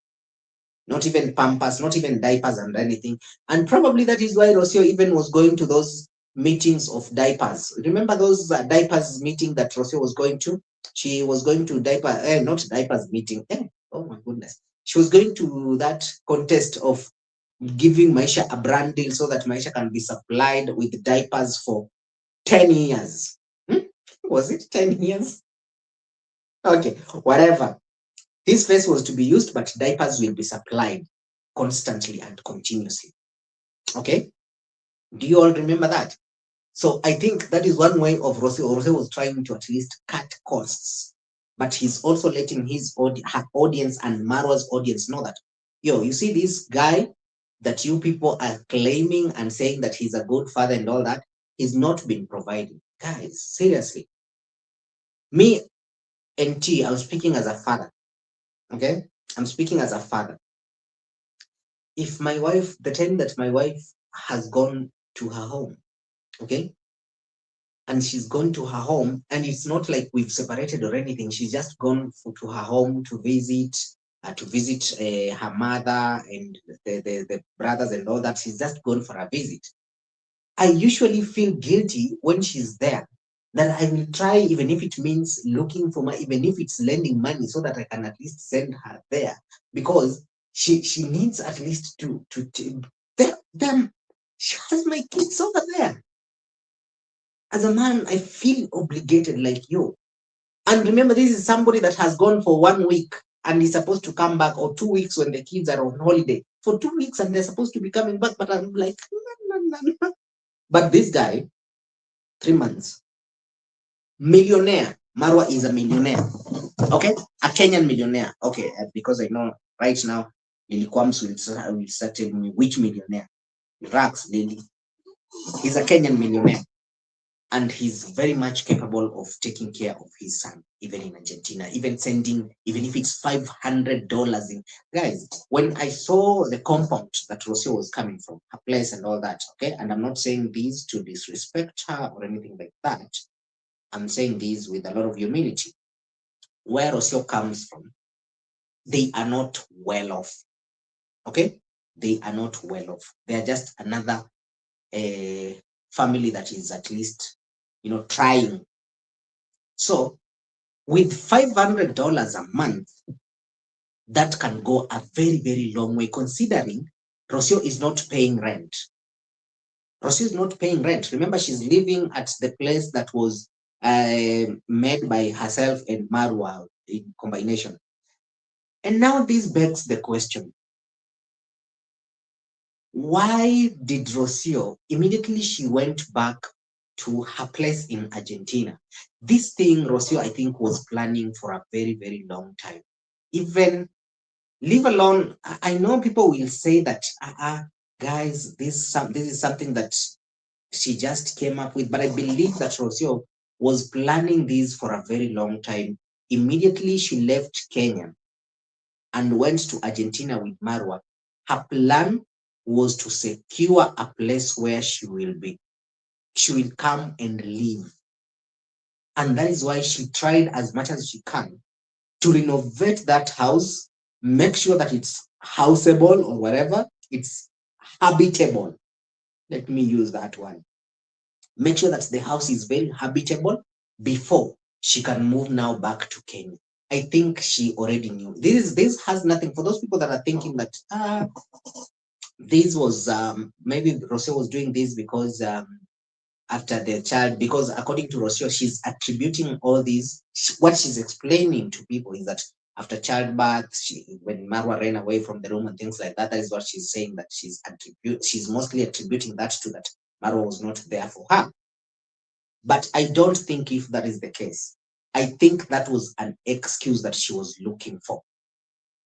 Not even pampers, not even diapers and anything. And probably that is why Rocio even was going to those meetings of diapers. Remember those diapers meeting that Rocio was going to? She was going to not diapers meeting. Oh my goodness. She was going to that contest of giving Maisha a brand deal so that Maisha can be supplied with diapers for 10 years. Was it 10 years? Okay, whatever. His face was to be used, but diapers will be supplied constantly and continuously. Okay? Do you all remember that? So I think that is one way of Rocio. Rocio was trying to at least cut costs, but he's also letting her audience and Marwa's audience know that, yo, you see this guy that you people are claiming and saying that he's a good father and all that, he's not been providing. Guys, seriously. Me and T, I'm speaking as a father. Okay? I'm speaking as a father. If my wife, the time that my wife has gone to her home, okay, and she's gone to her home, and it's not like we've separated or anything, she's just gone to her home to visit her mother and the brothers and all that. She's just gone for a visit. I usually feel guilty when she's there, that I will try, even if it means looking for money, even if it's lending money, so that I can at least send her there, because she needs at least to them. She has my kids over there. As a man, I feel obligated, like you. And remember, this is somebody that has gone for 1 week and is supposed to come back, or 2 weeks when the kids are on holiday. For 2 weeks and they're supposed to be coming back, but I'm like, no. But this guy, 3 months, millionaire. Marwa is a millionaire. Okay, a Kenyan millionaire. Okay, because I know right now, Lily Kwams will start telling me which millionaire. Rax Lily. He's a Kenyan millionaire. And he's very much capable of taking care of his son, even in Argentina, even sending, even if it's $500 in. Guys, when I saw the compound that Rocio was coming from, her place and all that, okay, and I'm not saying this to disrespect her or anything like that. I'm saying this with a lot of humility. Where Rocio comes from, they are not well off. Okay? They are not well off. They are just another family that is at least, trying. So with $500 a month, that can go a very, very long way, considering Rocio is not paying rent. Rocio is not paying rent. Remember, she's living at the place that was made by herself and Marwa in combination. And now this begs the question, why did Rocio, immediately she went back to her place in Argentina? This thing Rocio, I think, was planning for a very, very long time. Even leave alone, I know people will say that, guys, this is something that she just came up with, but I believe that Rocio was planning this for a very long time. Immediately she left Kenya and went to Argentina with Marwa. Her plan was to secure a place where she will be. She will come and live. And that is why she tried as much as she can to renovate that house, make sure that it's houseable or whatever, it's habitable. Let me use that one. Make sure that the house is very habitable before she can move now back to Kenya. I think she already knew. This has nothing, for those people that are thinking that this was maybe Rocio was doing this because after the child, because according to Rocio, she's attributing all these. What she's explaining to people is that after childbirth, when Marwa ran away from the room and things like that, that is what she's saying, that she's mostly attributing that to that Marwa was not there for her. But I don't think if that is the case. I think that was an excuse that she was looking for.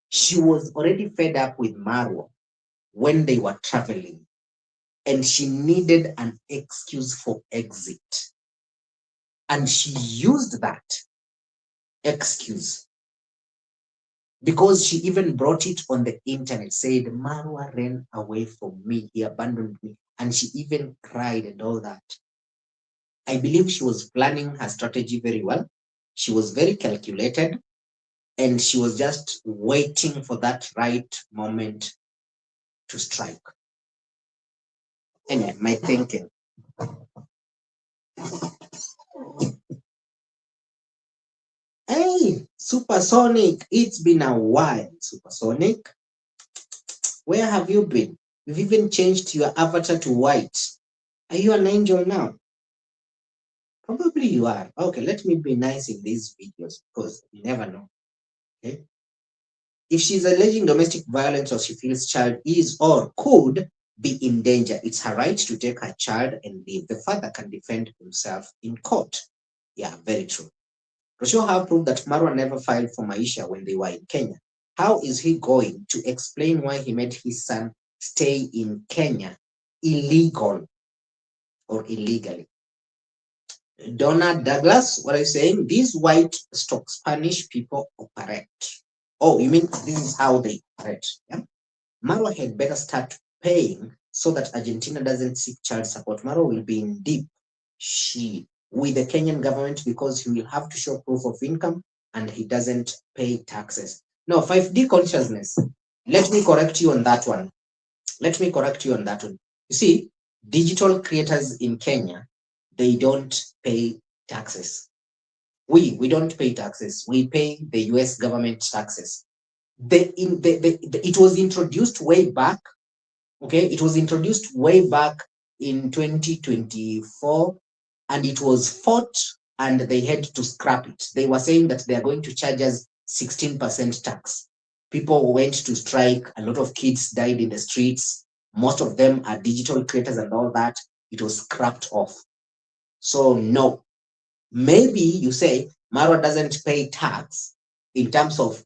She was already fed up with Marwa when they were traveling, and she needed an excuse for exit. And she used that excuse because she even brought it on the internet, said, Marwa ran away from me, he abandoned me. And she even cried and all that. I believe she was planning her strategy very well. She was very calculated, and she was just waiting for that right moment to strike. Anyway, my thinking. Hey, Supersonic, it's been a while, Supersonic. Where have you been? You've even changed your avatar to white. Are you an angel now? Probably you are. Okay, let me be nice in these videos because you never know. Okay? If she's alleging domestic violence or she feels child is or could be in danger, it's her right to take her child and leave. The father can defend himself in court. Yeah, very true. Rocio have proved that Marwa never filed for Maisha when they were in Kenya. How is he going to explain why he made his son stay in Kenya illegal or illegally? Donna Douglas, what are you saying? These white stock Spanish people operate. Oh, you mean this is how they operate? Yeah. Marwa had better start paying so that Argentina doesn't seek child support. Marwa will be in deep shit with the Kenyan government because he will have to show proof of income and he doesn't pay taxes. No, 5D consciousness. Let me correct you on that one. Let me correct you on that one. You see, digital creators in Kenya, they don't pay taxes. We don't pay taxes. We pay the US government taxes. It was introduced way back. Okay, it was introduced way back in 2024, and it was fought, and they had to scrap it. They were saying that they are going to charge us 16% tax. People went to strike. A lot of kids died in the streets. Most of them are digital creators and all that. It was scrapped off. So no, maybe you say Marwa doesn't pay tax in terms of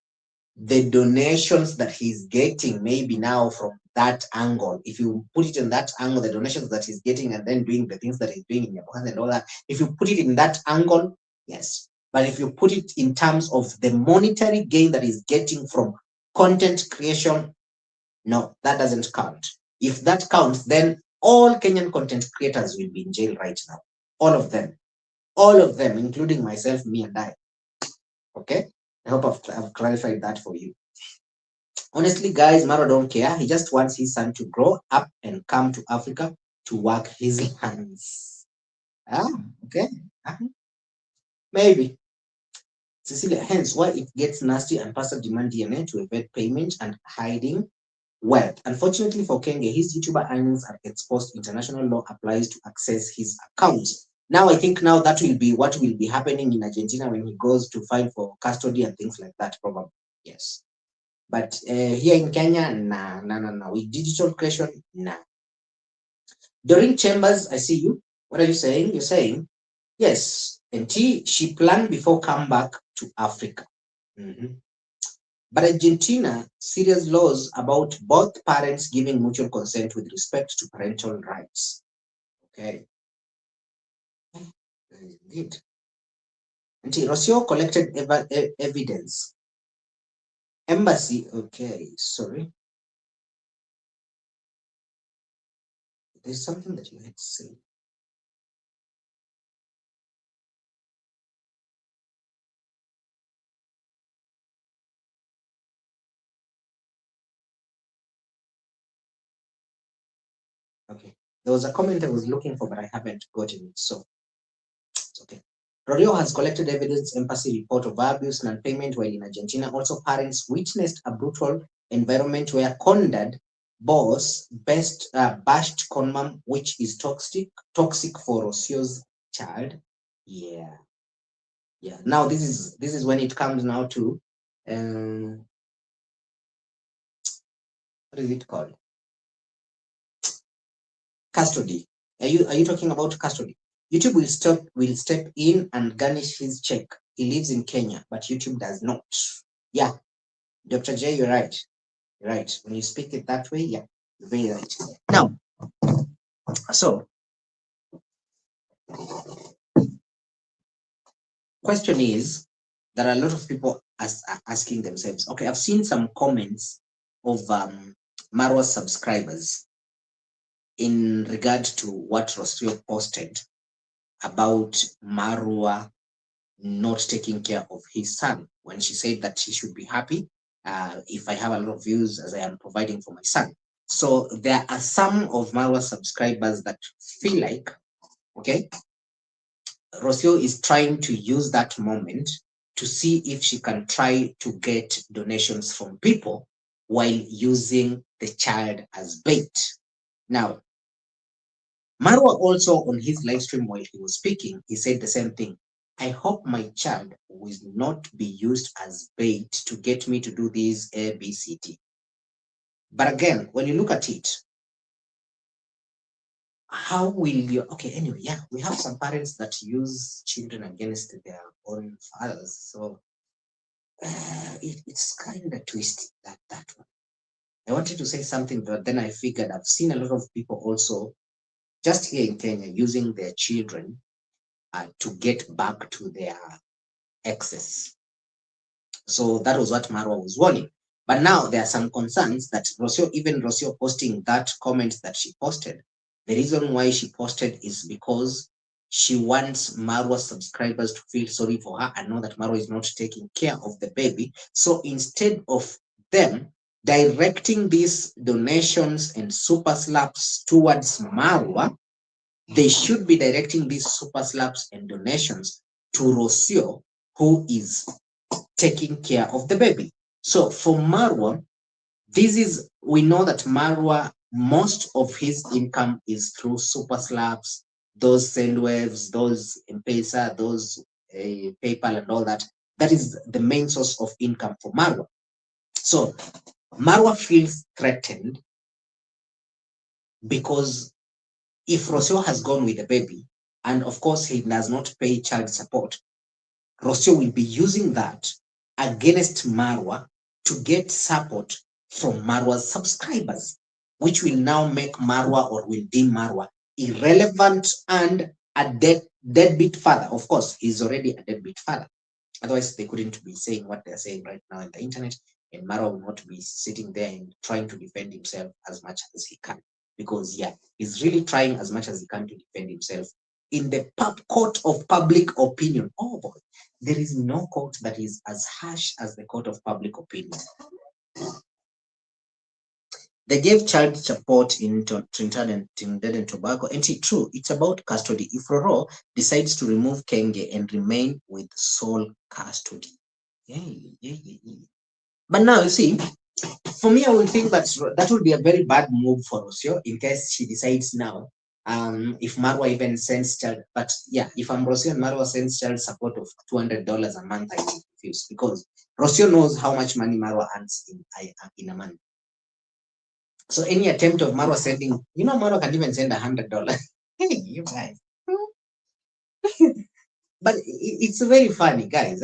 the donations that he's getting, maybe now from that angle. If you put it in that angle, the donations that he's getting and then doing the things that he's doing in Japan and all that, if you put it in that angle, yes. But if you put it in terms of the monetary gain that he's getting from content creation, no, that doesn't count. If that counts, then all Kenyan content creators will be in jail right now. All of them. All of them, including myself, me and I. Okay? I hope I've clarified that for you. Honestly, guys, Marwa don't care. He just wants his son to grow up and come to Africa to work his hands. Ah, okay. Maybe. Cecilia, hence why it gets nasty and pastor demand DNA to evade payment and hiding wealth. Unfortunately for Kenge, his YouTuber earnings are exposed. International law applies to access his accounts. Now, I think now that will be what will be happening in Argentina when he goes to file for custody and things like that, probably. Yes. But here in Kenya, nah. With digital creation, nah. During Chambers, I see you. What are you saying? You're saying, yes, and she planned before come back to Africa. But Argentina, serious laws about both parents giving mutual consent with respect to parental rights. Okay. Indeed. Until Rocio collected evidence. Embassy, okay, sorry. There's something that you had to say. Okay. There was a comment I was looking for, but I haven't gotten it. So it's okay. Rocio has collected evidence, embassy report of abuse and payment while in Argentina. Also, parents witnessed a brutal environment where Condad boss bashed Conam, which is toxic for Rocio's child. Yeah. Yeah. Now this is when it comes now to what is it called? Custody. Are you talking about custody? YouTube will step in and garnish his check. He lives in Kenya, but YouTube does not. Yeah, Dr. J, you're right. You're right. When you speak it that way, yeah, you're very right. Now, so question is, there are a lot of people asking themselves, okay, I've seen some comments of Marwa's subscribers in regard to what Rocio posted about Marwa not taking care of his son when she said that he should be happy if I have a lot of views as I am providing for my son. So there are some of Marwa subscribers that feel like, okay, Rocio is trying to use that moment to see if she can try to get donations from people while using the child as bait. Now, Marwa also on his live stream while he was speaking, he said the same thing. I hope my child will not be used as bait to get me to do this A, B, C, D. But again, when you look at it, how will you, okay, anyway, yeah, we have some parents that use children against their own fathers. So it's kind of twisty, that one. I wanted to say something, but then I figured I've seen a lot of people also just here in Kenya using their children to get back to their exes. So that was what Marwa was warning. But now there are some concerns that Rocio posting that comment that she posted, the reason why she posted is because she wants Marwa's subscribers to feel sorry for her and know that Marwa is not taking care of the baby. So instead of them directing these donations and super slaps towards Marwa, they should be directing these super slaps and donations to Rocio, who is taking care of the baby. So for Marwa, we know that Marwa, most of his income is through super slaps, those send waves, those M-Pesa, those PayPal and all that. That is the main source of income for Marwa. So Marwa feels threatened because if Rocio has gone with the baby, and of course he does not pay child support, Rocio will be using that against Marwa to get support from Marwa's subscribers, which will now make Marwa or will deem Marwa irrelevant and a deadbeat father. Of course, he's already a deadbeat father. Otherwise, they couldn't be saying what they're saying right now on the internet, and Marwa will not be sitting there and trying to defend himself as much as he can. Because, yeah, he's really trying as much as he can to defend himself in the court of public opinion. Oh boy, there is no court that is as harsh as the court of public opinion. They gave child support in Trinidad and Tobago, and it's true, it's about custody. If Roro decides to remove Kenge and remain with sole custody. But now you see, for me, I would think that would be a very bad move for Rocio in case she decides now. If Marwa even sends child, but yeah, if I'm Rocio and Marwa sends child support of $200 a month, I will refuse, because Rocio knows how much money Marwa earns in a month. So any attempt of Marwa sending, Marwa can even send $100. Hey, you guys. But it's very funny, guys.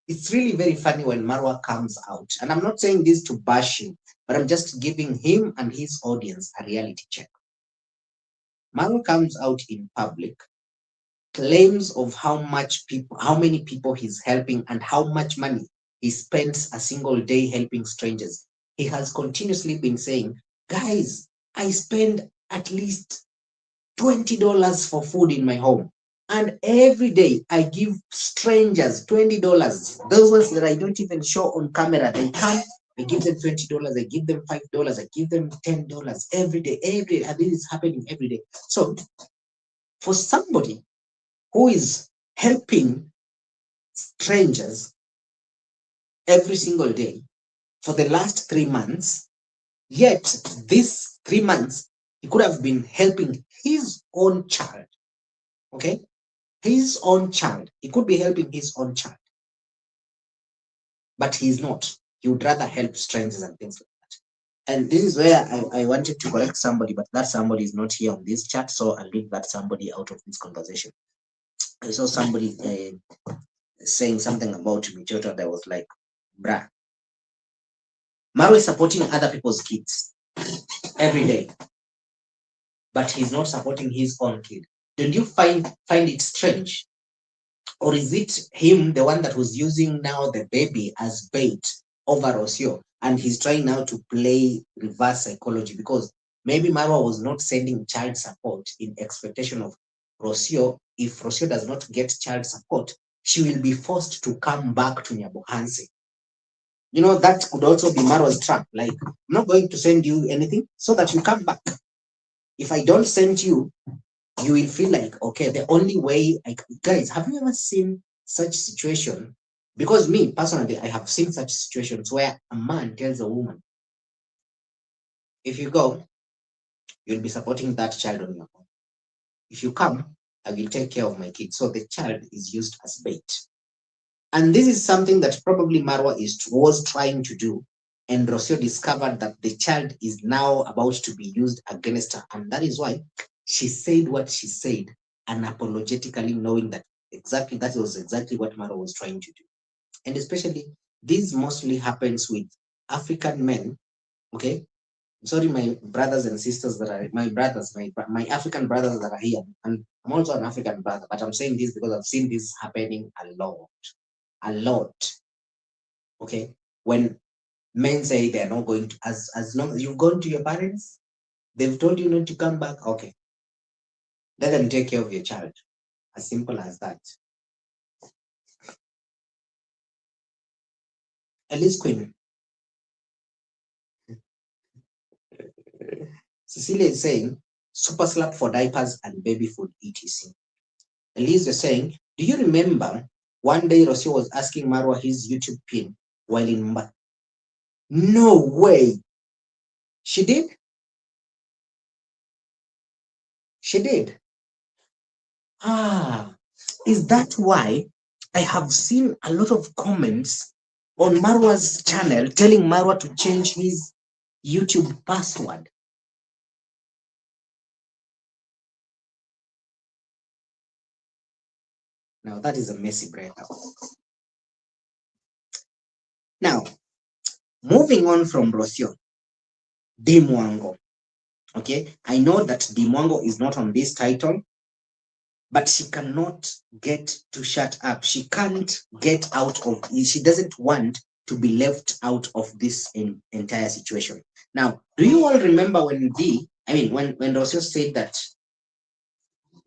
It's really very funny when Marwa comes out. And I'm not saying this to bash him, but I'm just giving him and his audience a reality check. Marwa comes out in public, claims of how many people he's helping and how much money he spends a single day helping strangers. He has continuously been saying, guys, I spend at least $20 for food in my home. And every day I give strangers $20. Those ones that I don't even show on camera, they come, I give them $20, I give them $5, I give them $10 every day, and this is happening every day. So for somebody who is helping strangers every single day for the last 3 months, yet these 3 months, he could have been helping his own child. Okay? His own child. He could be helping his own child. But he's not. He would rather help strangers and things like that. And this is where I wanted to correct somebody, but that somebody is not here on this chat, so I'll leave that somebody out of this conversation. I saw somebody saying something about Michoto that was like, bruh, Maru is supporting other people's kids every day, but he's not supporting his own kid. Don't you find it strange? Or is it him, the one that was using now the baby as bait over Rocio, and he's trying now to play reverse psychology? Because maybe Marwa was not sending child support in expectation of Rocio. If Rocio does not get child support, she will be forced to come back to Nyabohanse. That could also be Marwa's trap. Like, I'm not going to send you anything so that you come back. If I don't send you, you will feel like, okay, the only way, guys, have you ever seen such situation? Because me, personally, I have seen such situations where a man tells a woman, if you go, you'll be supporting that child on your own. If you come, I will take care of my kids. So the child is used as bait. And this is something that probably Marwa was trying to do. And Rocio discovered that the child is now about to be used against her. And that is why she said what she said, unapologetically, knowing that that was exactly what Marwa was trying to do. And especially, this mostly happens with African men, okay? Sorry, my brothers and sisters that are my brothers, my African brothers that are here. And I'm also an African brother, but I'm saying this because I've seen this happening a lot. Okay, when men say they're not going to, as long as you've gone to your parents, they've told you not to come back. Okay, let them take care of your child. As simple as that. Elise Queen. Cecilia is saying super slap for diapers and baby food, etc. Elise is saying, do you remember one day Rocio was asking Marwa his YouTube pin while in No way. She did? She did. Is that why I have seen a lot of comments on Marwa's channel telling Marwa to change his YouTube password? Now that is a messy breakup. Now, moving on from Rocio, Dimwango. Okay, I know that Dimwango is not on this title, but she cannot get to shut up. She can't get out of it. She doesn't want to be left out of this entire situation. Now, do you all remember when when Rocio said that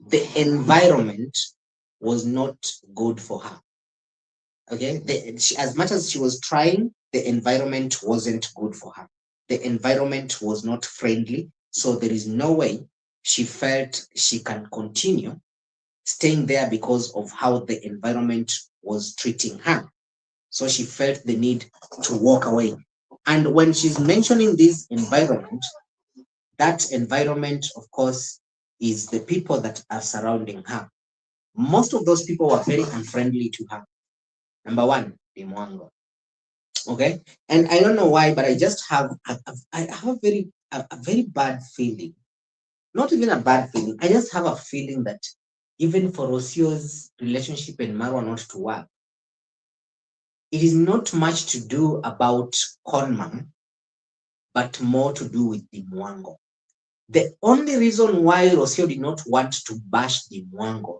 the environment was not good for her. Okay, as much as she was trying, the environment wasn't good for her. The environment was not friendly, so there is no way she felt she can continue staying there because of how the environment was treating her. So she felt the need to walk away. And when she's mentioning this environment, that environment, of course, is the people that are surrounding her. Most of those people were very unfriendly to her. Number one, Limwango. Okay, and I don't know why, but I just have I have a very bad feeling. Not even a bad feeling. I just have a feeling that even for Rocio's relationship and Marwa not to work, it is not much to do about Conam, but more to do with the Mwango. The only reason why Rocio did not want to bash the Mwango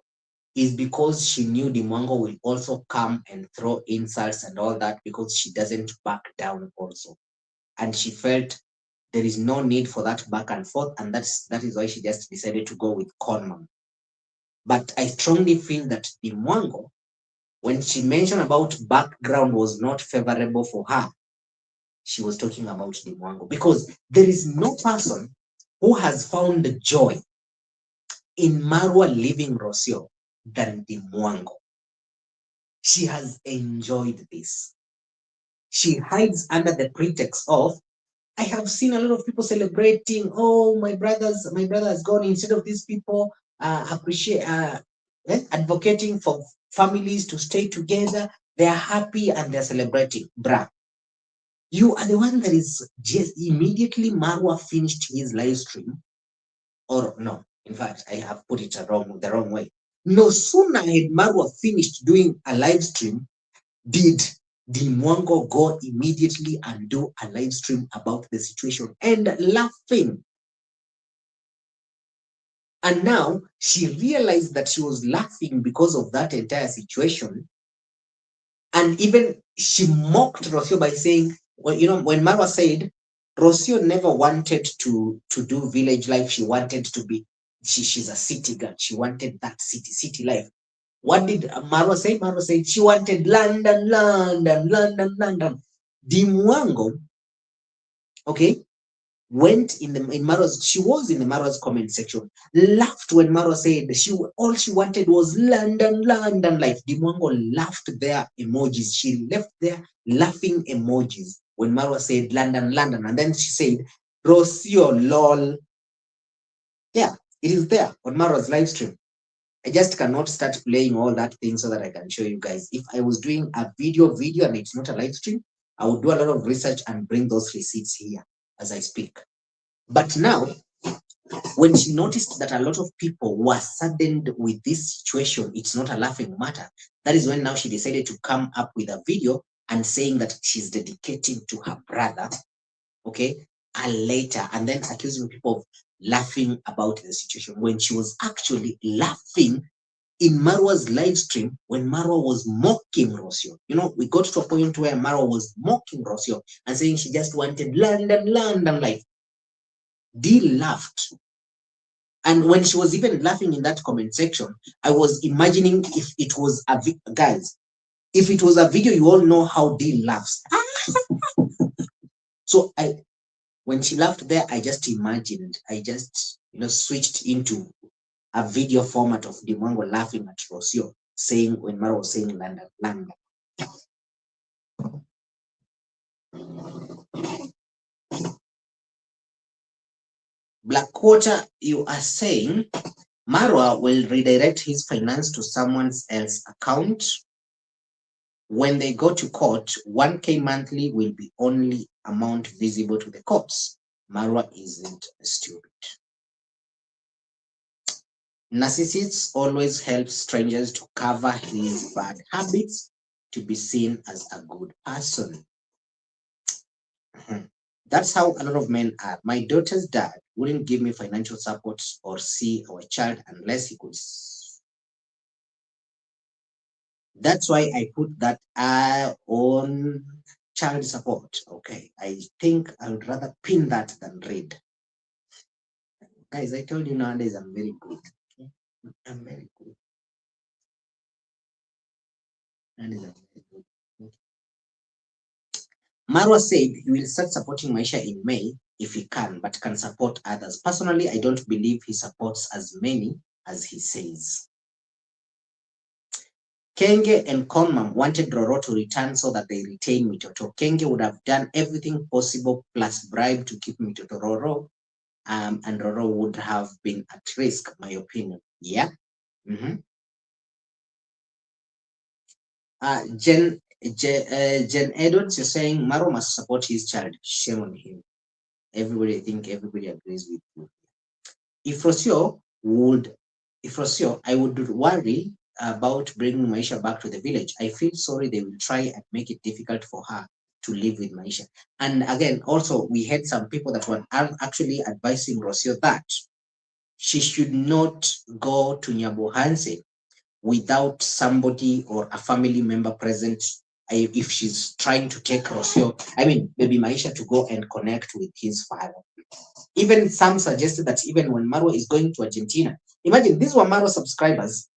is because she knew the Mwango will also come and throw insults and all that because she doesn't back down also. And she felt there is no need for that back and forth, and that is why she just decided to go with Conman. But I strongly feel that the Mwango, when she mentioned about background was not favorable for her, she was talking about the Mwango because there is no person who has found joy in Marwa leaving Rocio than the Mwango. She has enjoyed this. She hides under the pretext of, I have seen a lot of people celebrating, oh, my brother has gone, instead of these people advocating for families to stay together. They're happy and they're celebrating. Bruh, you are the one that is just immediately Marwa finished his live stream, or no, in fact, I have put it the wrong way. No sooner had Marwa finished doing a live stream, did the Mwango go immediately and do a live stream about the situation and laughing. And now she realized that she was laughing because of that entire situation. And even she mocked Rocio by saying, well, you know, when Marwa said Rocio never wanted to do village life, she wanted to be, she's a city girl. She wanted that city life. What did Marwa say? Marwa said she wanted London. The Mwango, okay, went in Marwa's, she was in the Marwa's comment section, laughed when Marwa said all she wanted was London life. The Mwango laughed their emojis. She left there laughing emojis when Marwa said London. And then she said, Rocio lol. Yeah, it is there on Marwa's live stream. I just cannot start playing all that thing so that I can show you guys. If I was doing a video and it's not a live stream, I would do a lot of research and bring those receipts here as I speak. But now, when she noticed that a lot of people were saddened with this situation, it's not a laughing matter. That is when now she decided to come up with a video and saying that she's dedicating to her brother, okay, and later, and then accusing people of laughing about the situation when she was actually laughing in Marwa's live stream when Marwa was mocking Rocio. You know, we got to a point where Marwa was mocking Rocio and saying she just wanted London life. Dee laughed. And when she was even laughing in that comment section, I was imagining if it was a guys, if it was a video, you all know how Dee laughs. So when she laughed there, I just imagined, I just, you know, switched into a video format of Dimongo laughing at Rocio, saying, when Mara was saying Landa. Blackwater, you are saying Marwa will redirect his finance to someone else's account. When they go to court, 1K monthly will be only amount visible to the courts. Marwa isn't stupid. Narcissists always help strangers to cover his bad habits to be seen as a good person. That's how a lot of men are. My daughter's dad wouldn't give me financial support or see our child unless he could. That's why I put that on child support. Okay, I think I would rather pin that than read. Guys, I told you nowadays I'm very good. Okay? I'm very good. And is very good. Marwa said he will start supporting Maisha in May if he can, but can support others. Personally, I don't believe he supports as many as he says. Kenge and Conam wanted Roro to return so that they retain Mitoto. Kenge would have done everything possible plus bribe to keep Mitoto Roro, and Roro would have been at risk, my opinion. Yeah. Mm-hmm. Jen Edwards, you're saying Maro must support his child. Shame on him. I think everybody agrees with you. If Rocio, I would worry about bringing Maisha back to the village. I feel sorry they will try and make it difficult for her to live with Maisha. And again, also, we had some people that were actually advising Rocio that she should not go to Nyabohanse without somebody or a family member present. If she's trying to take Rocio, maybe Maisha to go and connect with his father. Even some suggested that even when Marwa is going to Argentina, imagine these were Marwa subscribers.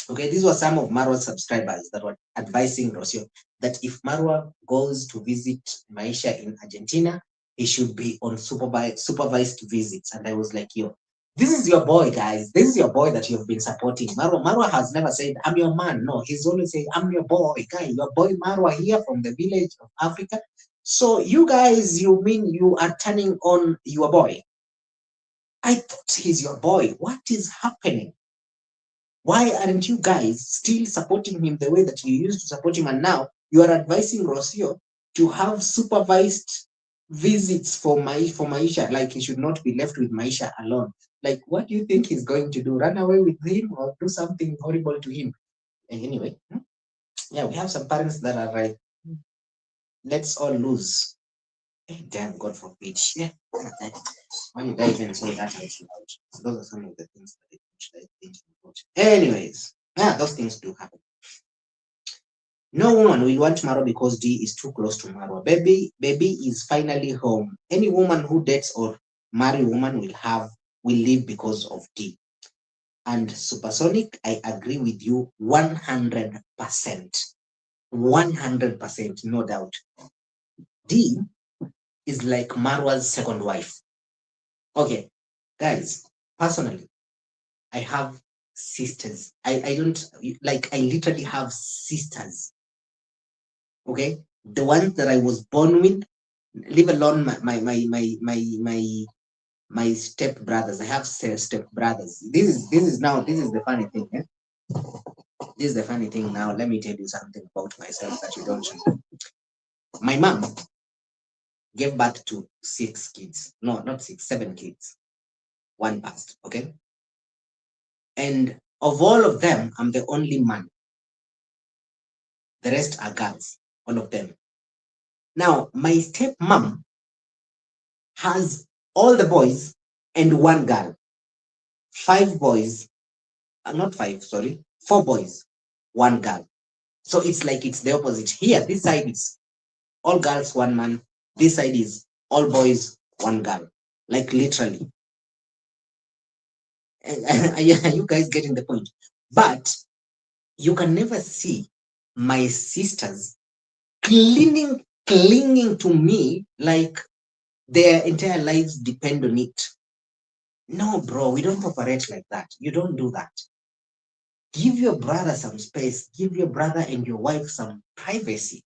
Okay, these were some of Marwa's subscribers that were advising Rocio that if Marwa goes to visit Maisha in Argentina, he should be on supervised visits. And I was like, yo, this is your boy, guys. This is your boy that you've been supporting. Marwa has never said, I'm your man. No, he's always saying, I'm your boy, guy. Your boy Marwa here from the village of Africa. So you guys, you mean you are turning on your boy? I thought he's your boy. What is happening? Why aren't you guys still supporting him the way that you used to support him? And now you are advising Rocio to have supervised visits for Maisha, like he should not be left with Maisha alone. Like, what do you think he's going to do? Run away with him or do something horrible to him? And anyway, yeah, we have some parents that are like, let's all lose. Damn, God forbid. Yeah. Why did I even say that out loud? Those are some of the things that I should think about. Anyways, yeah, those things do happen. No woman will want Marwa because D is too close to Marwa. Baby is finally home. Any woman who dates or marry woman will live because of D. And Supersonic, I agree with you 100%. 100%, no doubt. D is like Marwa's second wife. Okay, guys, personally, I have sisters. I don't like, I literally have sisters. Okay, the ones that I was born with, leave alone my step brothers. I have step brothers. This is the funny thing. Eh? This is the funny thing. Now let me tell you something about myself that you don't know. My mom gave birth to 6 kids. No, not 6, 7 kids. One passed. Okay, and of all of them, I'm the only man. The rest are girls, all of them. Now, my stepmom has all the boys and 1 girl. 5 boys, not 5, sorry, 4 boys, 1 girl. So it's like it's the opposite. Here, this side is all girls, 1 man. This side is all boys, 1 girl. Like literally. Are you guys getting the point? But you can never see my sisters clinging to me like their entire lives depend on it. No, bro, we don't operate like that. You don't do that. Give your brother some space. Give your brother and your wife some privacy.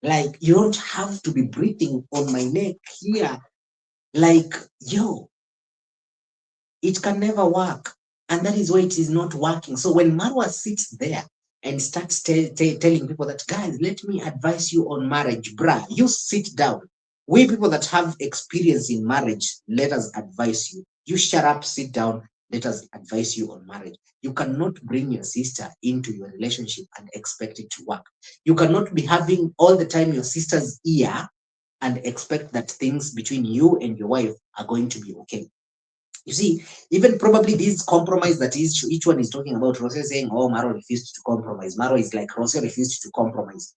Like, you don't have to be breathing on my neck here. Like, yo, it can never work. And that is why it is not working. So when Marwa sits there and starts telling people that, guys, let me advise you on marriage, bruh, you sit down. We people that have experience in marriage, let us advise you. You shut up, sit down, let us advise you on marriage. You cannot bring your sister into your relationship and expect it to work. You cannot be having all the time your sister's ear and expect that things between you and your wife are going to be okay. You see, even probably this compromise that each one is talking about, Rocio saying, oh, Maro refused to compromise. Maro is like, Rocio refused to compromise.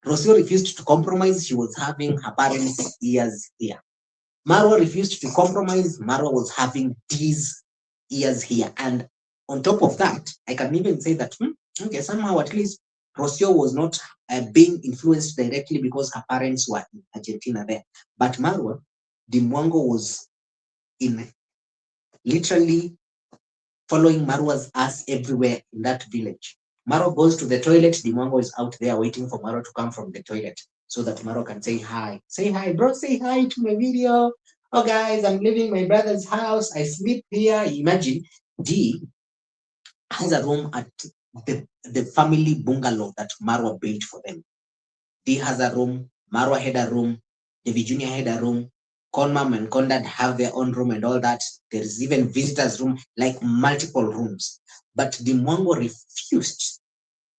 Rocio refused to compromise. She was having her parents' ears here. Marwa refused to compromise. Marwa was having these ears here. And on top of that, I can even say that, okay, somehow at least Rocio was not being influenced directly because her parents were in Argentina there. But Marwa, Dimwango was in literally following Marwa's ass everywhere in that village. Marwa goes to the toilet, Dimwango is out there waiting for Marwa to come from the toilet so that Marwa can say hi. Say hi, bro, say hi to my video. Oh, guys, I'm leaving my brother's house. I sleep here. Imagine D has a room at the family bungalow that Marwa built for them. D has a room, Marwa had a room, David Jr. had a room, Conam and Condad have their own room and all that. There's even visitors' room, like multiple rooms. But the Mwango refused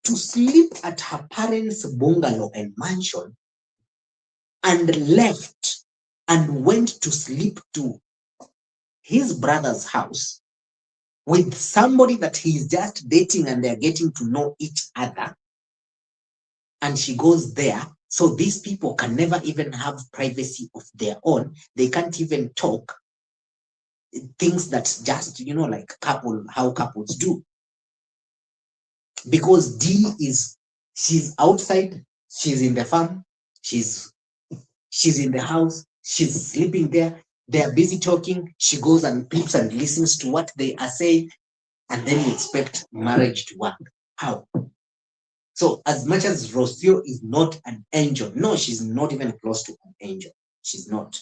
to sleep at her parents' bungalow and mansion and left and went to sleep to his brother's house with somebody that he's just dating and they're getting to know each other. And she goes there. So these people can never even have privacy of their own. They can't even talk things that just, like how couples do. Because she's outside, she's in the farm, she's in the house, she's sleeping there. They're busy talking. She goes and peeps and listens to what they are saying. And then you expect marriage to work. How? So as much as Rocio is not an angel, no, she's not even close to an angel. She's not.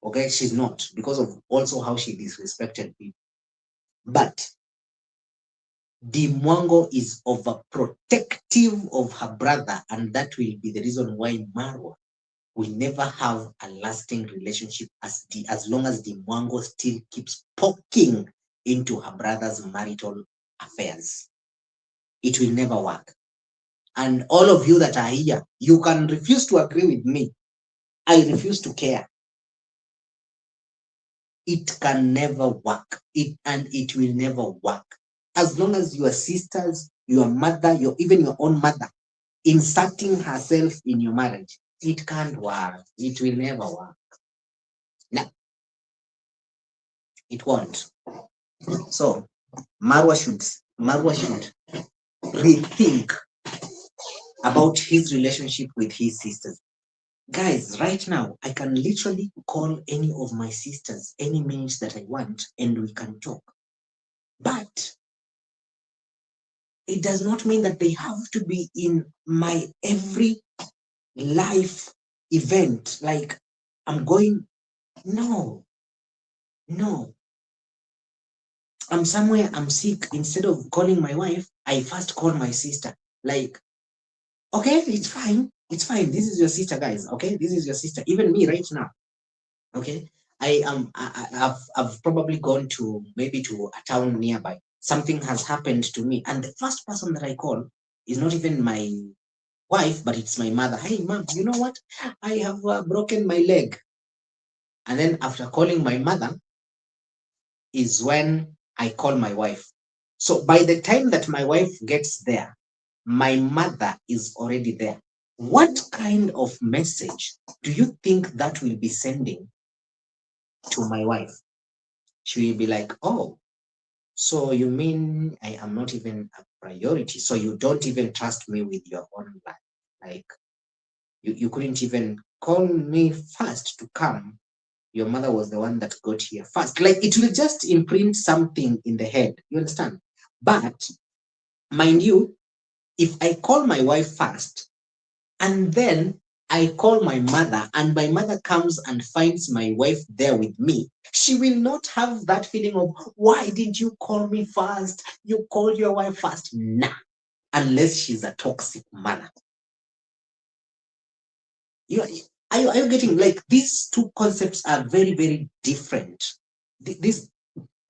Okay, she's not, because of also how she disrespected people. But Dimwango is overprotective of her brother, and that will be the reason why Marwa will never have a lasting relationship as long as Dimwango still keeps poking into her brother's marital affairs. It will never work. And all of you that are here, you can refuse to agree with me. I refuse to care. It can never work. It will never work. As long as your sisters, your mother, even your own mother, inserting herself in your marriage, it can't work. It will never work. No, it won't. So Marwa should rethink about his relationship with his sisters. Guys, right now, I can literally call any of my sisters any minute that I want and we can talk. But it does not mean that they have to be in my every life event. Like, I'm going, no. I'm somewhere, I'm sick. Instead of calling my wife, I first call my sister. Like, okay, it's fine. It's fine. This is your sister, guys. Okay, this is your sister. Even me right now. Okay, I've probably gone to maybe to a town nearby. Something has happened to me, and the first person that I call is not even my wife, but it's my mother. Hey, mom, you know what? I have broken my leg. And then after calling my mother is when I call my wife. So by the time that my wife gets there, my mother is already there. What kind of message do you think that will be sending to my wife? She will be like, oh, so you mean I am not even a priority? So you don't even trust me with your own life? Like, you couldn't even call me first to come. Your mother was the one that got here first. Like, it will just imprint something in the head. You understand? But mind you, if I call my wife first and then I call my mother and my mother comes and finds my wife there with me, she will not have that feeling of, why did you call me first? You called your wife first. Nah, unless she's a toxic mother. Are you getting, like, these two concepts are very, very different. This,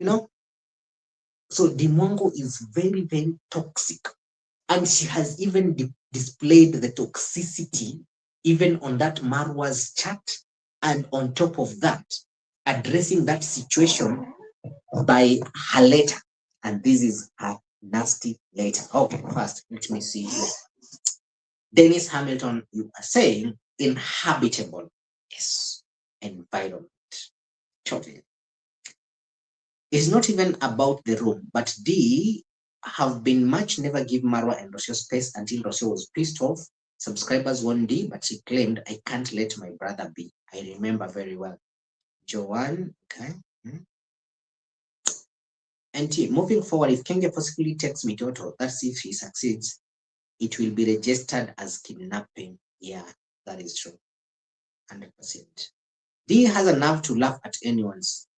so Dimongo is very, very toxic. And she has even displayed the toxicity even on that Marwa's chat. And on top of that, addressing that situation by her letter. And this is her nasty letter. Okay, first, let me see here. Dennis Hamilton, you are saying inhabitable. Yes, environment. Totally. It's not even about the room, but D have been much never give Marwa and Rocio space until Rocio was pissed off. Subscribers won D, but she claimed, I can't let my brother be. I remember very well. Joanne, okay. And T, moving forward, if Kenya possibly takes Mitoto, that's if he succeeds, it will be registered as kidnapping. Yeah, that is true. 100%. D has a nerve to laugh at anyone's.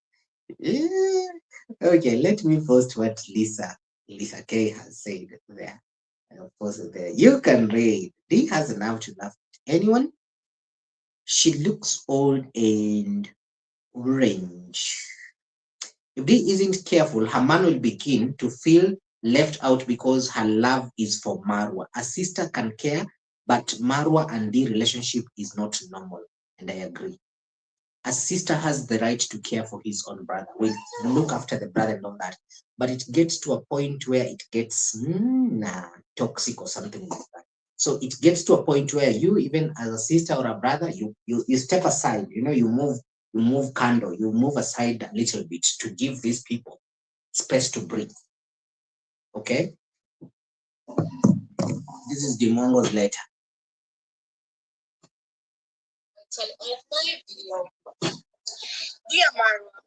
Okay, let me post what Lisa K has said there. I'll post it there. You can read. D has a nerve to laugh at anyone. She looks old and orange. If D isn't careful, her man will begin to feel left out because her love is for Marwa. A sister can care, but Marwa and D relationship is not normal. And I agree. A sister has the right to care for his own brother, will look after the brother and all that. But it gets to a point where it gets toxic or something like that. So it gets to a point where you, even as a sister or a brother, you step aside. You move candle, you move aside a little bit to give these people space to breathe. Okay, this is the Mongo's letter. Dear Marwa,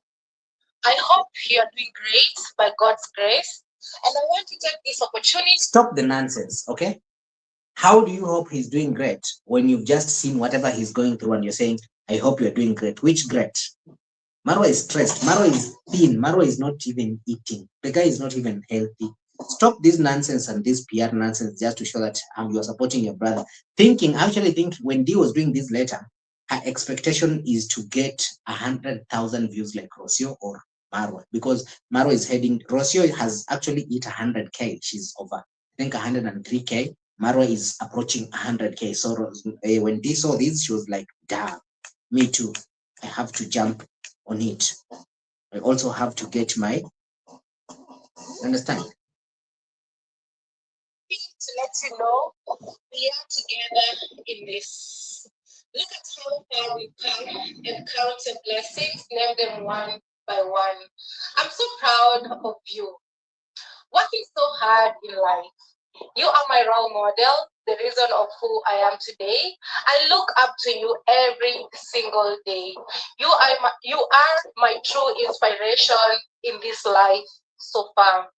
I hope you are doing great by God's grace. And I want to take this opportunity. Stop the nonsense, okay? How do you hope he's doing great when you've just seen whatever he's going through and you're saying, I hope you're doing great? Which great? Marwa is stressed. Marwa is thin. Marwa is not even eating. The guy is not even healthy. Stop this nonsense and this PR nonsense just to show that you're supporting your brother. Actually think when D was doing this letter, her expectation is to get 100,000 views like Rocio or Marwa, because Marwa is heading, Rocio has actually hit 100K. She's over, I think 103K. Marwa is approaching 100K. So when D saw this, she was like, damn, me too. I have to jump on it. I also have to get my, understand? To let you know, we are together in this. Look at how far we've come and count the blessings, name them one by one. I'm so proud of you. Working so hard in life. You are my role model, the reason of who I am today. I look up to you every single day. You are my true inspiration in this life so far.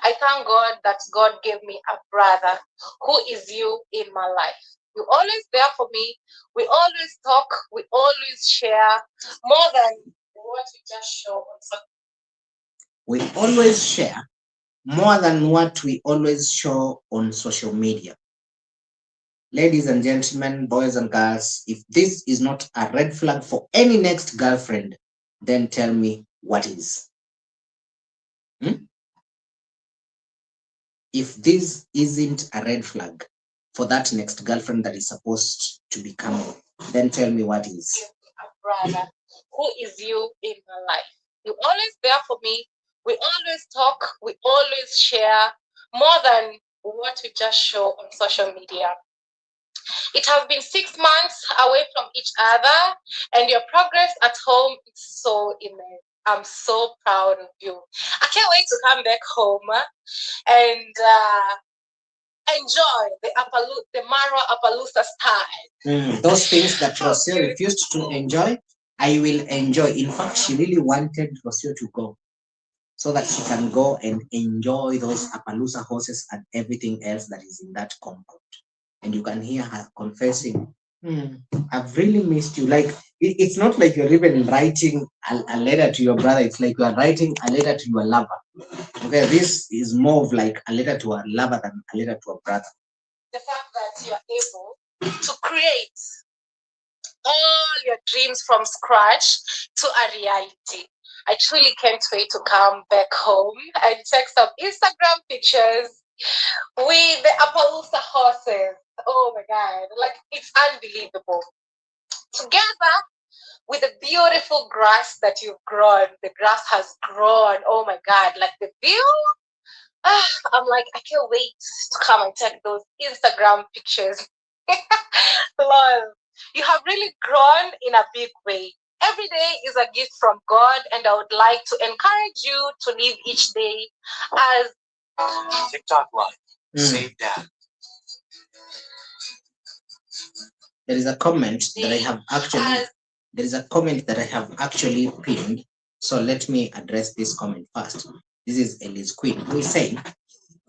I thank God that God gave me a brother who is you in my life. You always there for me. We always talk. We always share more than what we just show on social. We always share more than what we always show on social media. Ladies and gentlemen, boys and girls, if this is not a red flag for any next girlfriend, then tell me what is. If this isn't a red flag for that next girlfriend that is supposed to be coming, then tell me what is. A brother who is you in my life. You always there for me. We always talk. We always share more than what we just show on social media. It has been 6 months away from each other, and your progress at home is so immense. I'm so proud of you. I can't wait to come back home and enjoy the Marwa Appaloosa style. Those things that Rocio refused to enjoy, I will enjoy. In fact, she really wanted Rocio to go so that she can go and enjoy those Appaloosa horses and everything else that is in that compound. And you can hear her confessing, I've really missed you. Like, it's not like you're even writing a letter to your brother, it's like you are writing a letter to your lover. Okay, this is more of like a letter to a lover than a letter to a brother. The fact that you're able to create all your dreams from scratch to a reality. I truly can't wait to come back home and check some Instagram pictures with the Appaloosa horses. Oh my God, like it's unbelievable. Together with the beautiful grass that you've grown, the grass has grown. Oh my God, like the view. I'm like, I can't wait to come and take those Instagram pictures. Lol. You have really grown in a big way. Every day is a gift from God, and I would like to encourage you to live each day as TikTok Live. Save dad. There is a comment that I have actually pinned. So let me address this comment first. This is Elise Queen who is saying,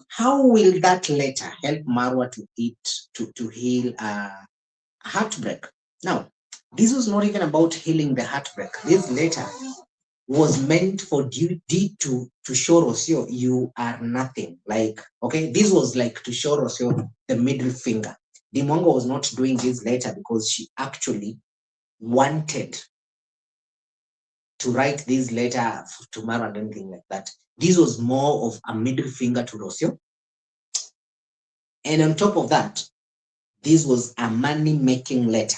how will that letter help Marwa to heal a heartbreak? Now, this was not even about healing the heartbreak. This letter was meant for duty to show Rocio you are nothing. Like, okay, this was like to show Rocio the middle finger. Dimongo was not doing this letter because she actually wanted to write this letter to Mara and anything like that. This was more of a middle finger to Rocio. And on top of that, this was a money-making letter.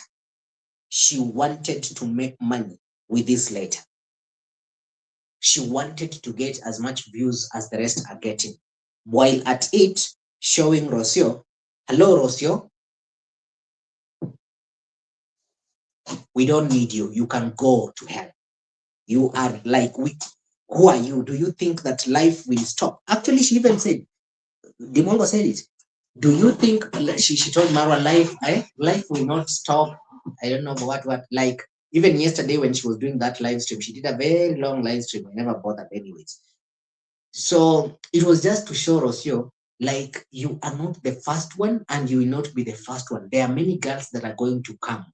She wanted to make money with this letter. She wanted to get as much views as the rest are getting. While at it, showing Rocio, hello Rocio, we don't need you. You can go to hell. You are like, who are you? Do you think that life will stop? Actually, she even said, Dimongo said it. Do you think, she told Marwa, life will not stop. I don't know what, like, even yesterday when she was doing that live stream, she did a very long live stream. I never bothered anyways. So it was just to show Rocio, like, you are not the first one and you will not be the first one. There are many girls that are going to come.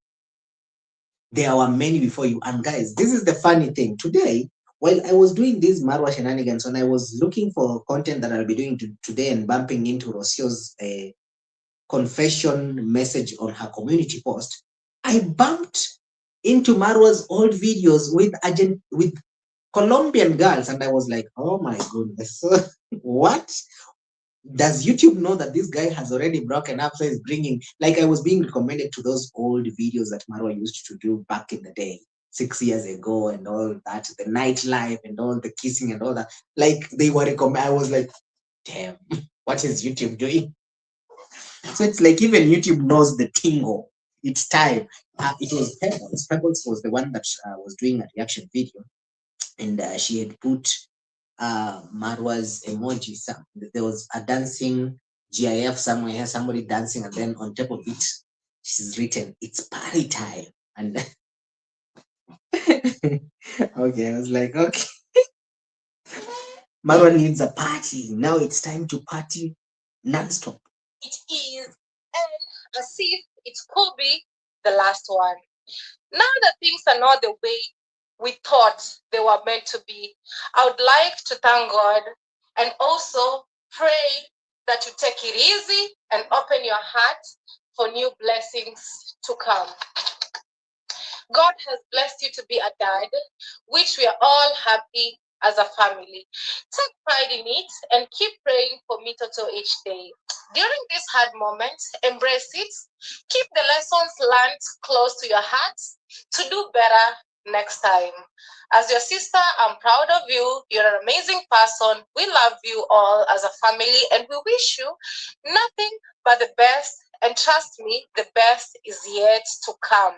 There were many before you. And guys, this is the funny thing. Today, while I was doing these Marwa shenanigans, when I was looking for content that I'll be doing today and bumping into Rocio's confession message on her community post, I bumped into Marwa's old videos with Colombian girls, and I was like, oh my goodness. What? Does YouTube know that this guy has already broken up? So he's bringing, like, I was being recommended to those old videos that Marwa used to do back in the day, 6 years ago, and all that, the nightlife and all the kissing and all that. Like, they were recommended. I was like, damn, what is YouTube doing? So it's like even YouTube knows the tingle. It's time. It was Pebbles. Pebbles was the one that was doing a reaction video, and she had put Marwa's emoji. There was a dancing GIF somewhere, somebody dancing, and then on top of it, she's written, "It's party time." And okay, I was like, okay, Marwa needs a party. Now it's time to party nonstop. It is, and as if it could be the last one. Now that things are not the way we thought they were meant to be, I would like to thank God and also pray that you take it easy and open your heart for new blessings to come. God has blessed you to be a dad, which we are all happy as a family. Take pride in it and keep praying for me Toto each day. During this hard moment, embrace it. Keep the lessons learned close to your heart to do better next time. As your sister, I'm proud of you. You're an amazing person. We love you all as a family and we wish you nothing but the best. And trust me, the best is yet to come.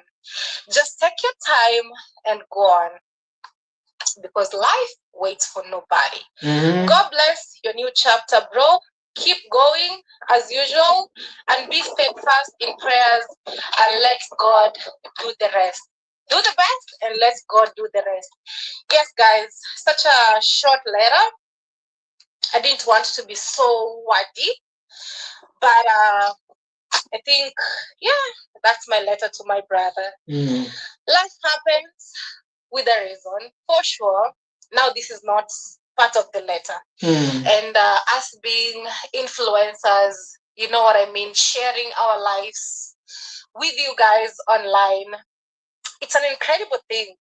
Just take your time and go on because life waits for nobody. God bless your new chapter, bro. Keep going as usual and be steadfast in prayers and let God do the rest. Do the best and let God do the rest. Yes, guys, such a short letter. I didn't want to be so wordy, but I think, yeah, that's my letter to my brother. Life happens with a reason, for sure. Now, this is not part of the letter. And us being influencers, you know what I mean, sharing our lives with you guys online, it's an incredible thing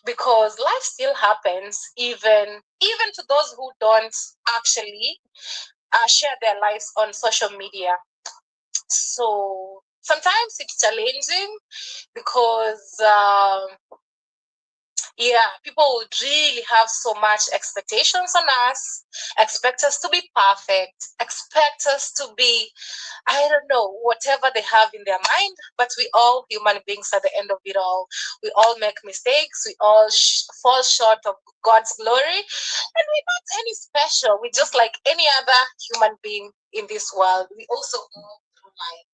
because life still happens even to those who don't actually share their lives on social media. So sometimes it's challenging because Yeah, people would really have so much expectations on us, expect us to be perfect, expect us to be, I don't know, whatever they have in their mind. But we all human beings at the end of it all. We all make mistakes. We all fall short of God's glory. And we're not any special. We're just like any other human being in this world. We also go through life.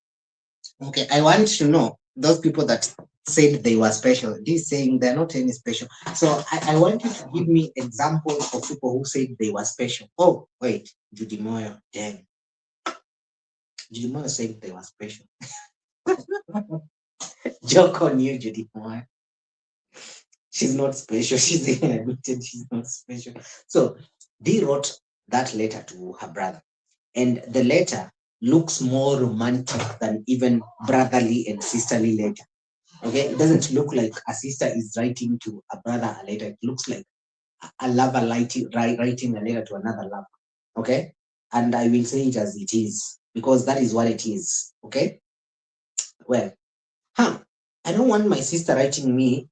Okay, I want to know those people that said they were special. This saying they're not any special. So I want you to give me examples of people who said they were special. Oh, wait, Judy Moyo. Damn. Judy Moyo said they were special. Joke on you, Judy Moyo. She's not special. She's even admitted she's not special. So Dee wrote that letter to her brother. And the letter looks more romantic than even brotherly and sisterly letter. Okay, it doesn't look like a sister is writing to a brother a letter. It looks like a lover writing a letter to another lover. Okay, and I will say it as it is because that is what it is. Okay, well, I don't want my sister writing me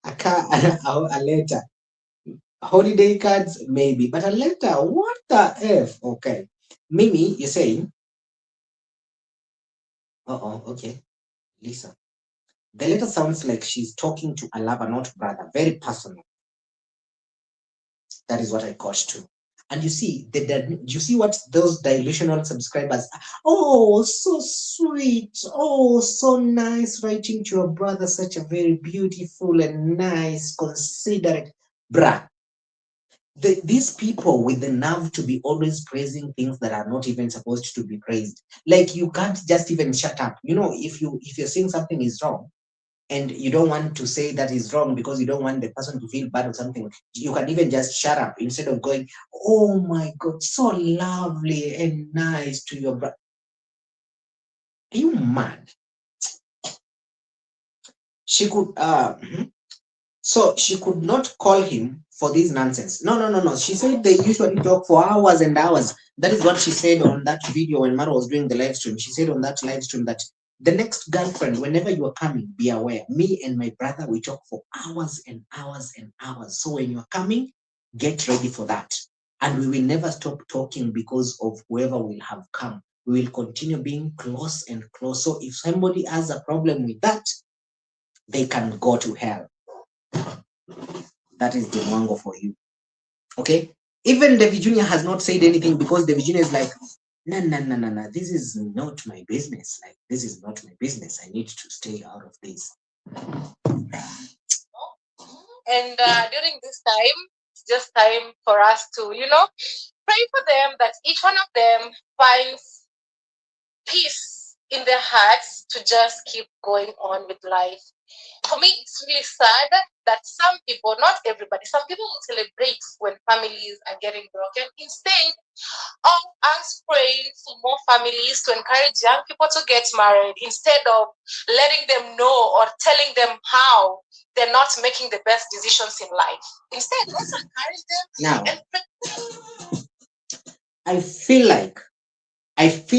a letter. Holiday cards, maybe, but a letter, what the F? Okay. Mimi, you're saying, okay, Lisa. The letter sounds like she's talking to a lover, not brother. Very personal. That is what I got to. And you see, you see what those delusional subscribers, oh, so sweet, oh, so nice, writing to your brother, such a very beautiful and nice, considerate, bruh. These people with the nerve to be always praising things that are not even supposed to be praised. Like you can't just even shut up. You know, if you're saying something is wrong, and you don't want to say that is wrong because you don't want the person to feel bad or something, you can even just shut up instead of going, oh my God, so lovely and nice to your brother. Are you mad? She could, so she could not call him for this nonsense. No. She said they usually talk for hours and hours. That is what she said on that video when Marwa was doing the live stream. She said on that live stream that the next girlfriend, whenever you are coming, be aware. Me and my brother, we talk for hours and hours and hours. So when you're coming, get ready for that. And we will never stop talking because of whoever will have come. We will continue being close and close. So if somebody has a problem with that, they can go to hell. That is the mango for you. Okay? Even David Jr. has not said anything because David Jr. is like, no. This is not my business. Like, this is not my business. I need to stay out of this. And during this time, it's just time for us to, pray for them that each one of them finds peace in their hearts to just keep going on with life. For me, it's really sad that some people, not everybody, some people will celebrate when families are getting broken instead of us praying for more families to encourage young people to get married instead of letting them know or telling them how they're not making the best decisions in life. Instead, let's encourage them. Now, I feel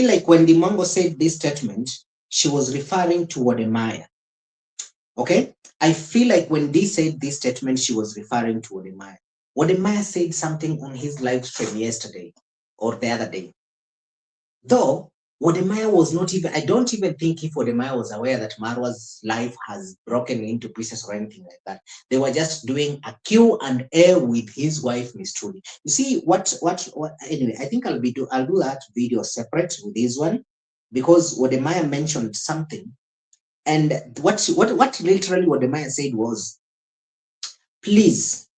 like when the Mongo said this statement, she was referring to Wodemaya. Okay? I feel like when they said this statement, she was referring to Wodemaya. Wodemaya said something on his live stream yesterday or the other day. Though Wodemaya was not even, I don't even think if Wodemaya was aware that Marwa's life has broken into pieces or anything like that. They were just doing a Q&A with his wife, Miss Trudy. You see, what, anyway, I think I'll do that video separate with this one because Wodemaya mentioned something. And what literally Wodemaya said was, please,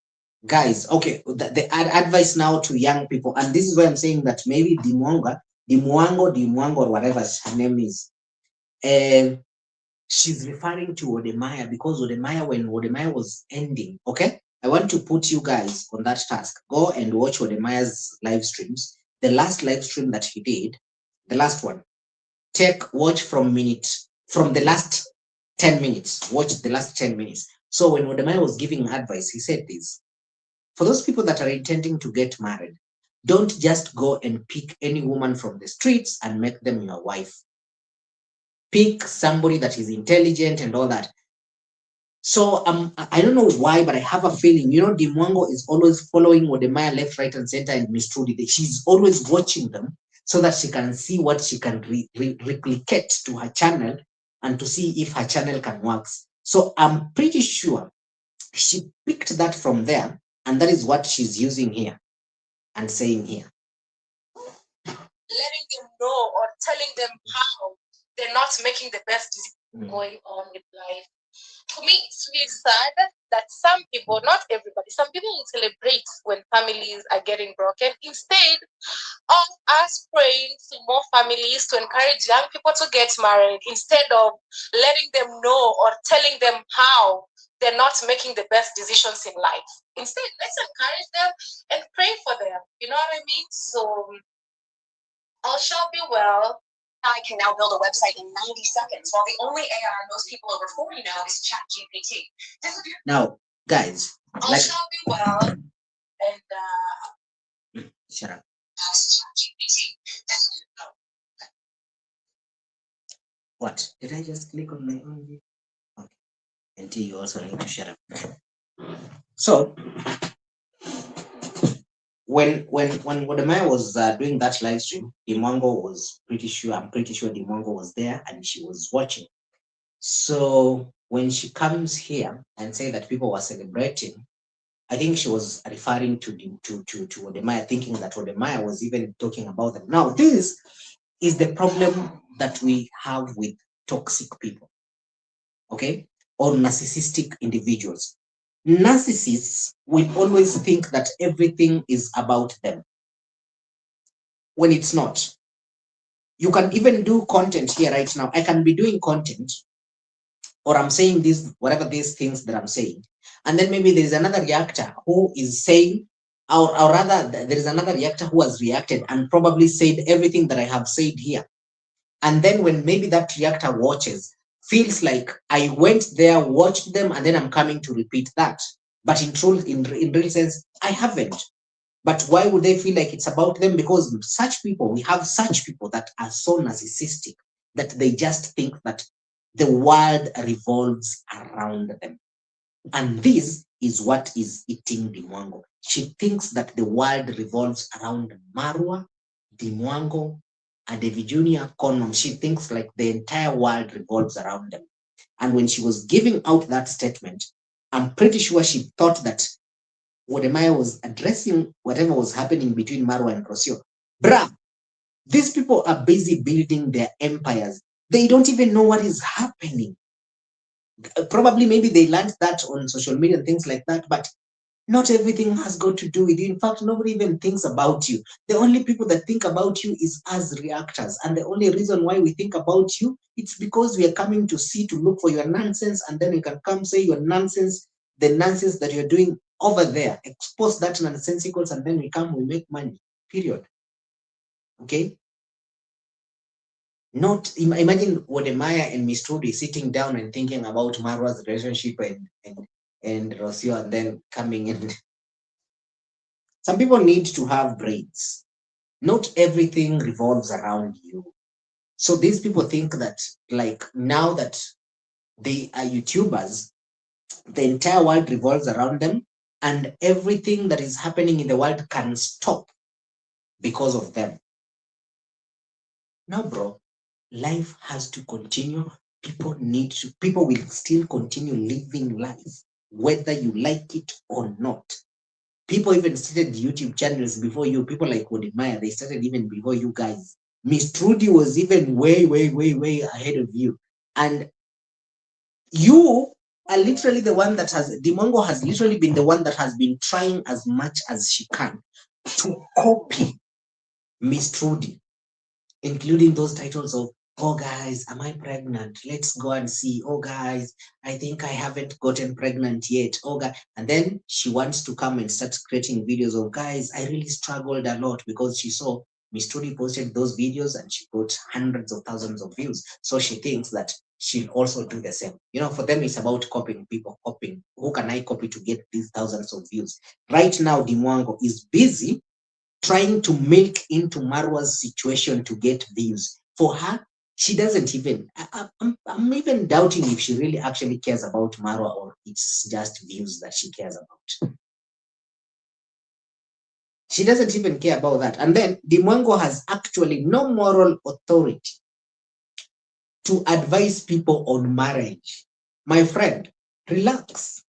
guys, okay, the advice now to young people, and this is why I'm saying that maybe Dimwango, or whatever her name is, she's referring to Wodemaya because Wodemaya, when Wodemaya was ending, okay, I want to put you guys on that task. Go and watch Wodemaya's live streams. The last live stream that he did, the last one, watch from the last 10 minutes, watch the last 10 minutes. So when Wodemaya was giving advice, he said this: for those people that are intending to get married, don't just go and pick any woman from the streets and make them your wife. pick somebody that is intelligent and all that. So I don't know why, but I have a feeling, Dimwango is always following Wodemaya left, right, and center, and Miss Trudy. She's always watching them so that she can see what she can replicate to her channel and to see if her channel can work. So I'm pretty sure she picked that from there, and that is what she's using here and saying here. Letting them know or telling them how they're not making the best decision going on with life. To me, it's really sad that some people, not everybody, some people will celebrate when families are getting broken instead of us praying for more families to encourage young people to get married, instead of letting them know or telling them how they're not making the best decisions in life. Instead, let's encourage them and pray for them. You know what I mean? So all shall be well. I can now build a website in 90 seconds, while the only AI most people over 40 know is ChatGPT. Now, guys, all shall be well. And shut up. What? Did I just click on my own? Okay. Until you also need to shut up. So when Wodemaya was doing that live stream, Dimwango was pretty sure. I'm pretty sure Dimwango was there and she was watching. So when she comes here and say that people were celebrating, I think she was referring to Wodemaya, thinking that Wodemaya was even talking about them. Now, this is the problem that we have with toxic people, okay, or narcissistic individuals. Narcissists will always think that everything is about them when it's not. You can even do content here right now. I can be doing content, or I'm saying this, whatever these things that I'm saying, and then maybe there is another reactor who is saying, or rather, there is another reactor who has reacted and probably said everything that I have said here. And then when maybe that reactor watches, feels like I went there, watched them, and then I'm coming to repeat that. But in truth, in real sense, I haven't. But why would they feel like it's about them? Because such people, we have such people that are so narcissistic that they just think that the world revolves around them. And this is what is eating Dimwango. She thinks that the world revolves around Marwa, Dimwango, and Devi Junior, Conam. She thinks like the entire world revolves around them. And when she was giving out that statement, I'm pretty sure she thought that Wodemaya was addressing whatever was happening between Marwa and Rocio. Bruh, these people are busy building their empires. They don't even know what is happening. Probably maybe they learned that on social media and things like that, but not everything has got to do with you. In fact, nobody even thinks about you. The only people that think about you is us reactors. And the only reason why we think about you, it's because we are coming to see, to look for your nonsense, and then you can come say your nonsense, the nonsense that you're doing over there, expose that nonsensicals, and then we come, we make money, period. Okay? Not imagine Wodemaya and Miss Trudy sitting down and thinking about Marwa's relationship and Rocio, and then coming in. Some people need to have brains. Not everything revolves around you. So these people think that, like, now that they are YouTubers, the entire world revolves around them, and everything that is happening in the world can stop because of them. No, bro. Life has to continue. People will still continue living life, whether you like it or not. People even started YouTube channels before you. People like Wodemaya, they started even before you guys. Miss Trudy was even way, way, way, way ahead of you. And you are literally the one that has, Dimwango has literally been the one that has been trying as much as she can to copy Miss Trudy, including those titles of, oh guys, am I pregnant? Let's go and see. Oh guys, I think I haven't gotten pregnant yet. Oh God. And then she wants to come and start creating videos of, guys, I really struggled a lot, because she saw Miss Trudy posted those videos and she got hundreds of thousands of views. So she thinks that she'll also do the same. For them, it's about copying people, copying. Who can I copy to get these thousands of views? Right now, Dimwango is busy trying to milk into Marwa's situation to get views. For her, She doesn't even, I'm even doubting if she really actually cares about Marwa or it's just views that she cares about. She doesn't even care about that. And then Dimwango has actually no moral authority to advise people on marriage. My friend, relax.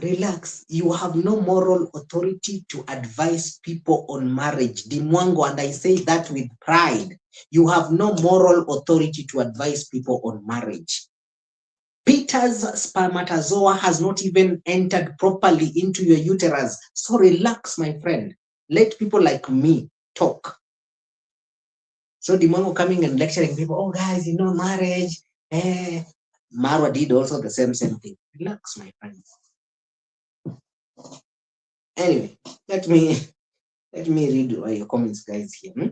Relax. You have no moral authority to advise people on marriage. Dimwango, and I say that with pride. You have no moral authority to advise people on marriage. Peter's spermatozoa has not even entered properly into your uterus. So relax, my friend. Let people like me talk. So Dimwango coming and lecturing people, oh guys, marriage. Marwa did also the same thing. Relax, my friend. Anyway, let me read your comments, guys, here.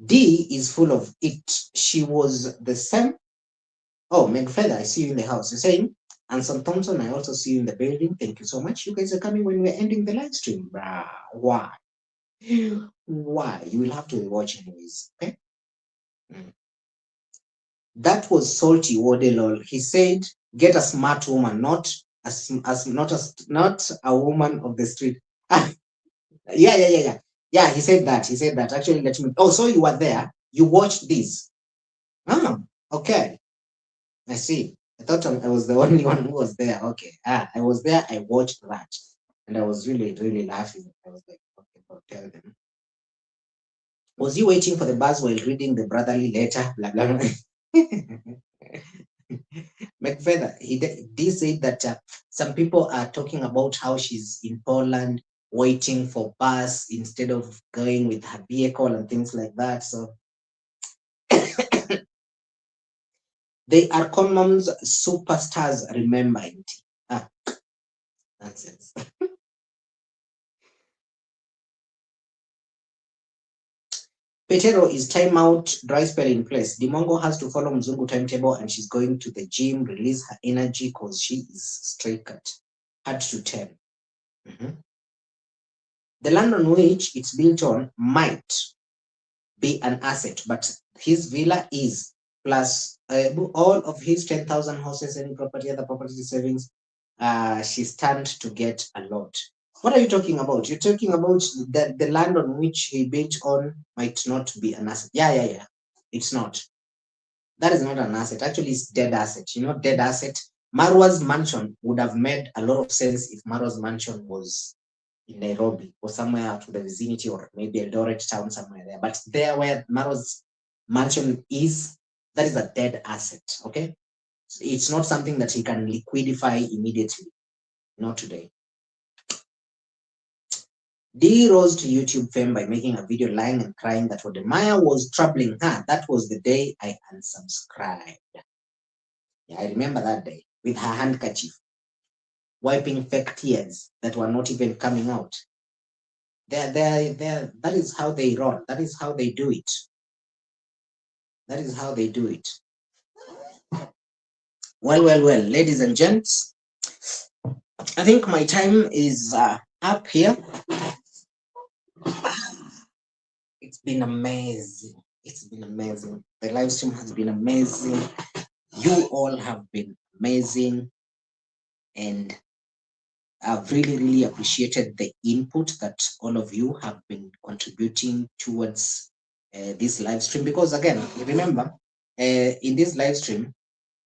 D is full of it. She was the same. Oh, Meg Feather, I see you in the house. You're saying, Anson Thompson, I also see you in the building. Thank you so much. You guys are coming when we're ending the live stream. Why? Why? You will have to watch anyways. Okay. That was salty Wodelol. He said, "Get a smart woman, not not a woman of the street." Yeah. Yeah, he said that. He said that. Actually, let me. Oh, so you were there. You watched this. Ah, okay. I see. I thought I was the only one who was there. Okay. I was there. I watched that, and I was really, really laughing. I was like, okay, I'll tell them. Was you waiting for the bus while reading the brotherly letter? Blah blah blah. McFeather, he did say that some people are talking about how she's in Poland waiting for bus instead of going with her vehicle and things like that. So they are Conam's superstars, remember it. Nonsense. Petero is timeout, dry spell in place. Dimongo has to follow Mzungu timetable and she's going to the gym, release her energy because she is straight cut. Hard to tell. The land on which it's built on might be an asset, but his villa is, plus all of his 10,000 horses, any property, other property savings, she stand to get a lot. What are you talking about? You're talking about the land on which he built on might not be an asset. Yeah. It's not. That is not an asset. Actually, it's dead asset. Dead asset. Marwa's mansion would have made a lot of sense if Marwa's mansion was in Nairobi or somewhere out to the vicinity, or maybe Eldoret town, somewhere there. But there where Marwa's mansion is, that is a dead asset. Okay, it's not something that he can liquidify immediately. Not today. D rose to YouTube fame by making a video lying and crying that Wodemaya was troubling her. That was the day I unsubscribed. Yeah, I remember that day with her handkerchief, wiping fake tears that were not even coming out. That is how they run. That is how they do it. That is how they do it. Well, ladies and gents, I think my time is up here. It's been amazing. It's been amazing. The live stream has been amazing. You all have been amazing. And I've really, really appreciated the input that all of you have been contributing towards this live stream. Because again, remember, in this live stream,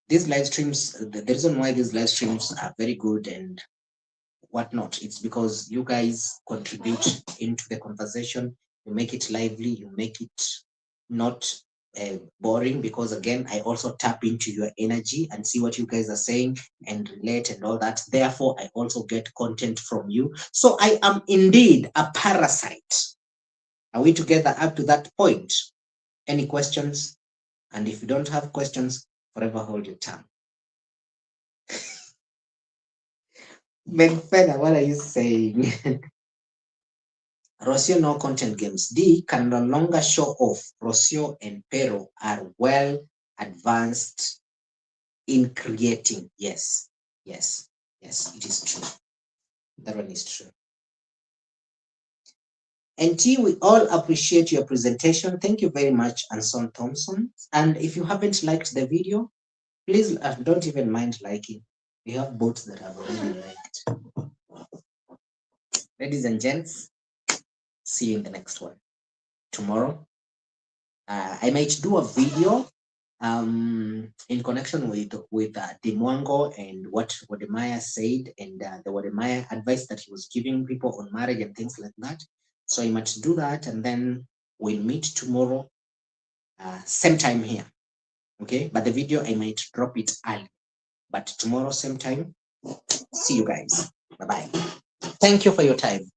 these live streams, the reason why these live streams are very good and whatnot, it's because you guys contribute into the conversation. You make it lively, you make it not boring, because again, I also tap into your energy and see what you guys are saying and relate and all that. Therefore, I also get content from you. So I am indeed a parasite. Are we together up to that point? Any questions? And if you don't have questions, forever hold your tongue. Benfeda, what are you saying? Rocio no content games. D can no longer show off. Rocio and Pero are well advanced in creating. Yes, it is true. That one is true. And T, we all appreciate your presentation. Thank you very much, Anson Thompson. And if you haven't liked the video, please don't even mind liking. We have bots that have already liked. Ladies and gents, see you in the next one. Tomorrow, I might do a video in connection with Dimwango and what Wodemaya said and the Wodemaya advice that he was giving people on marriage and things like that. So I might do that, and then we'll meet tomorrow, same time here. Okay, but the video I might drop it early. But tomorrow, same time. See you guys. Bye bye. Thank you for your time.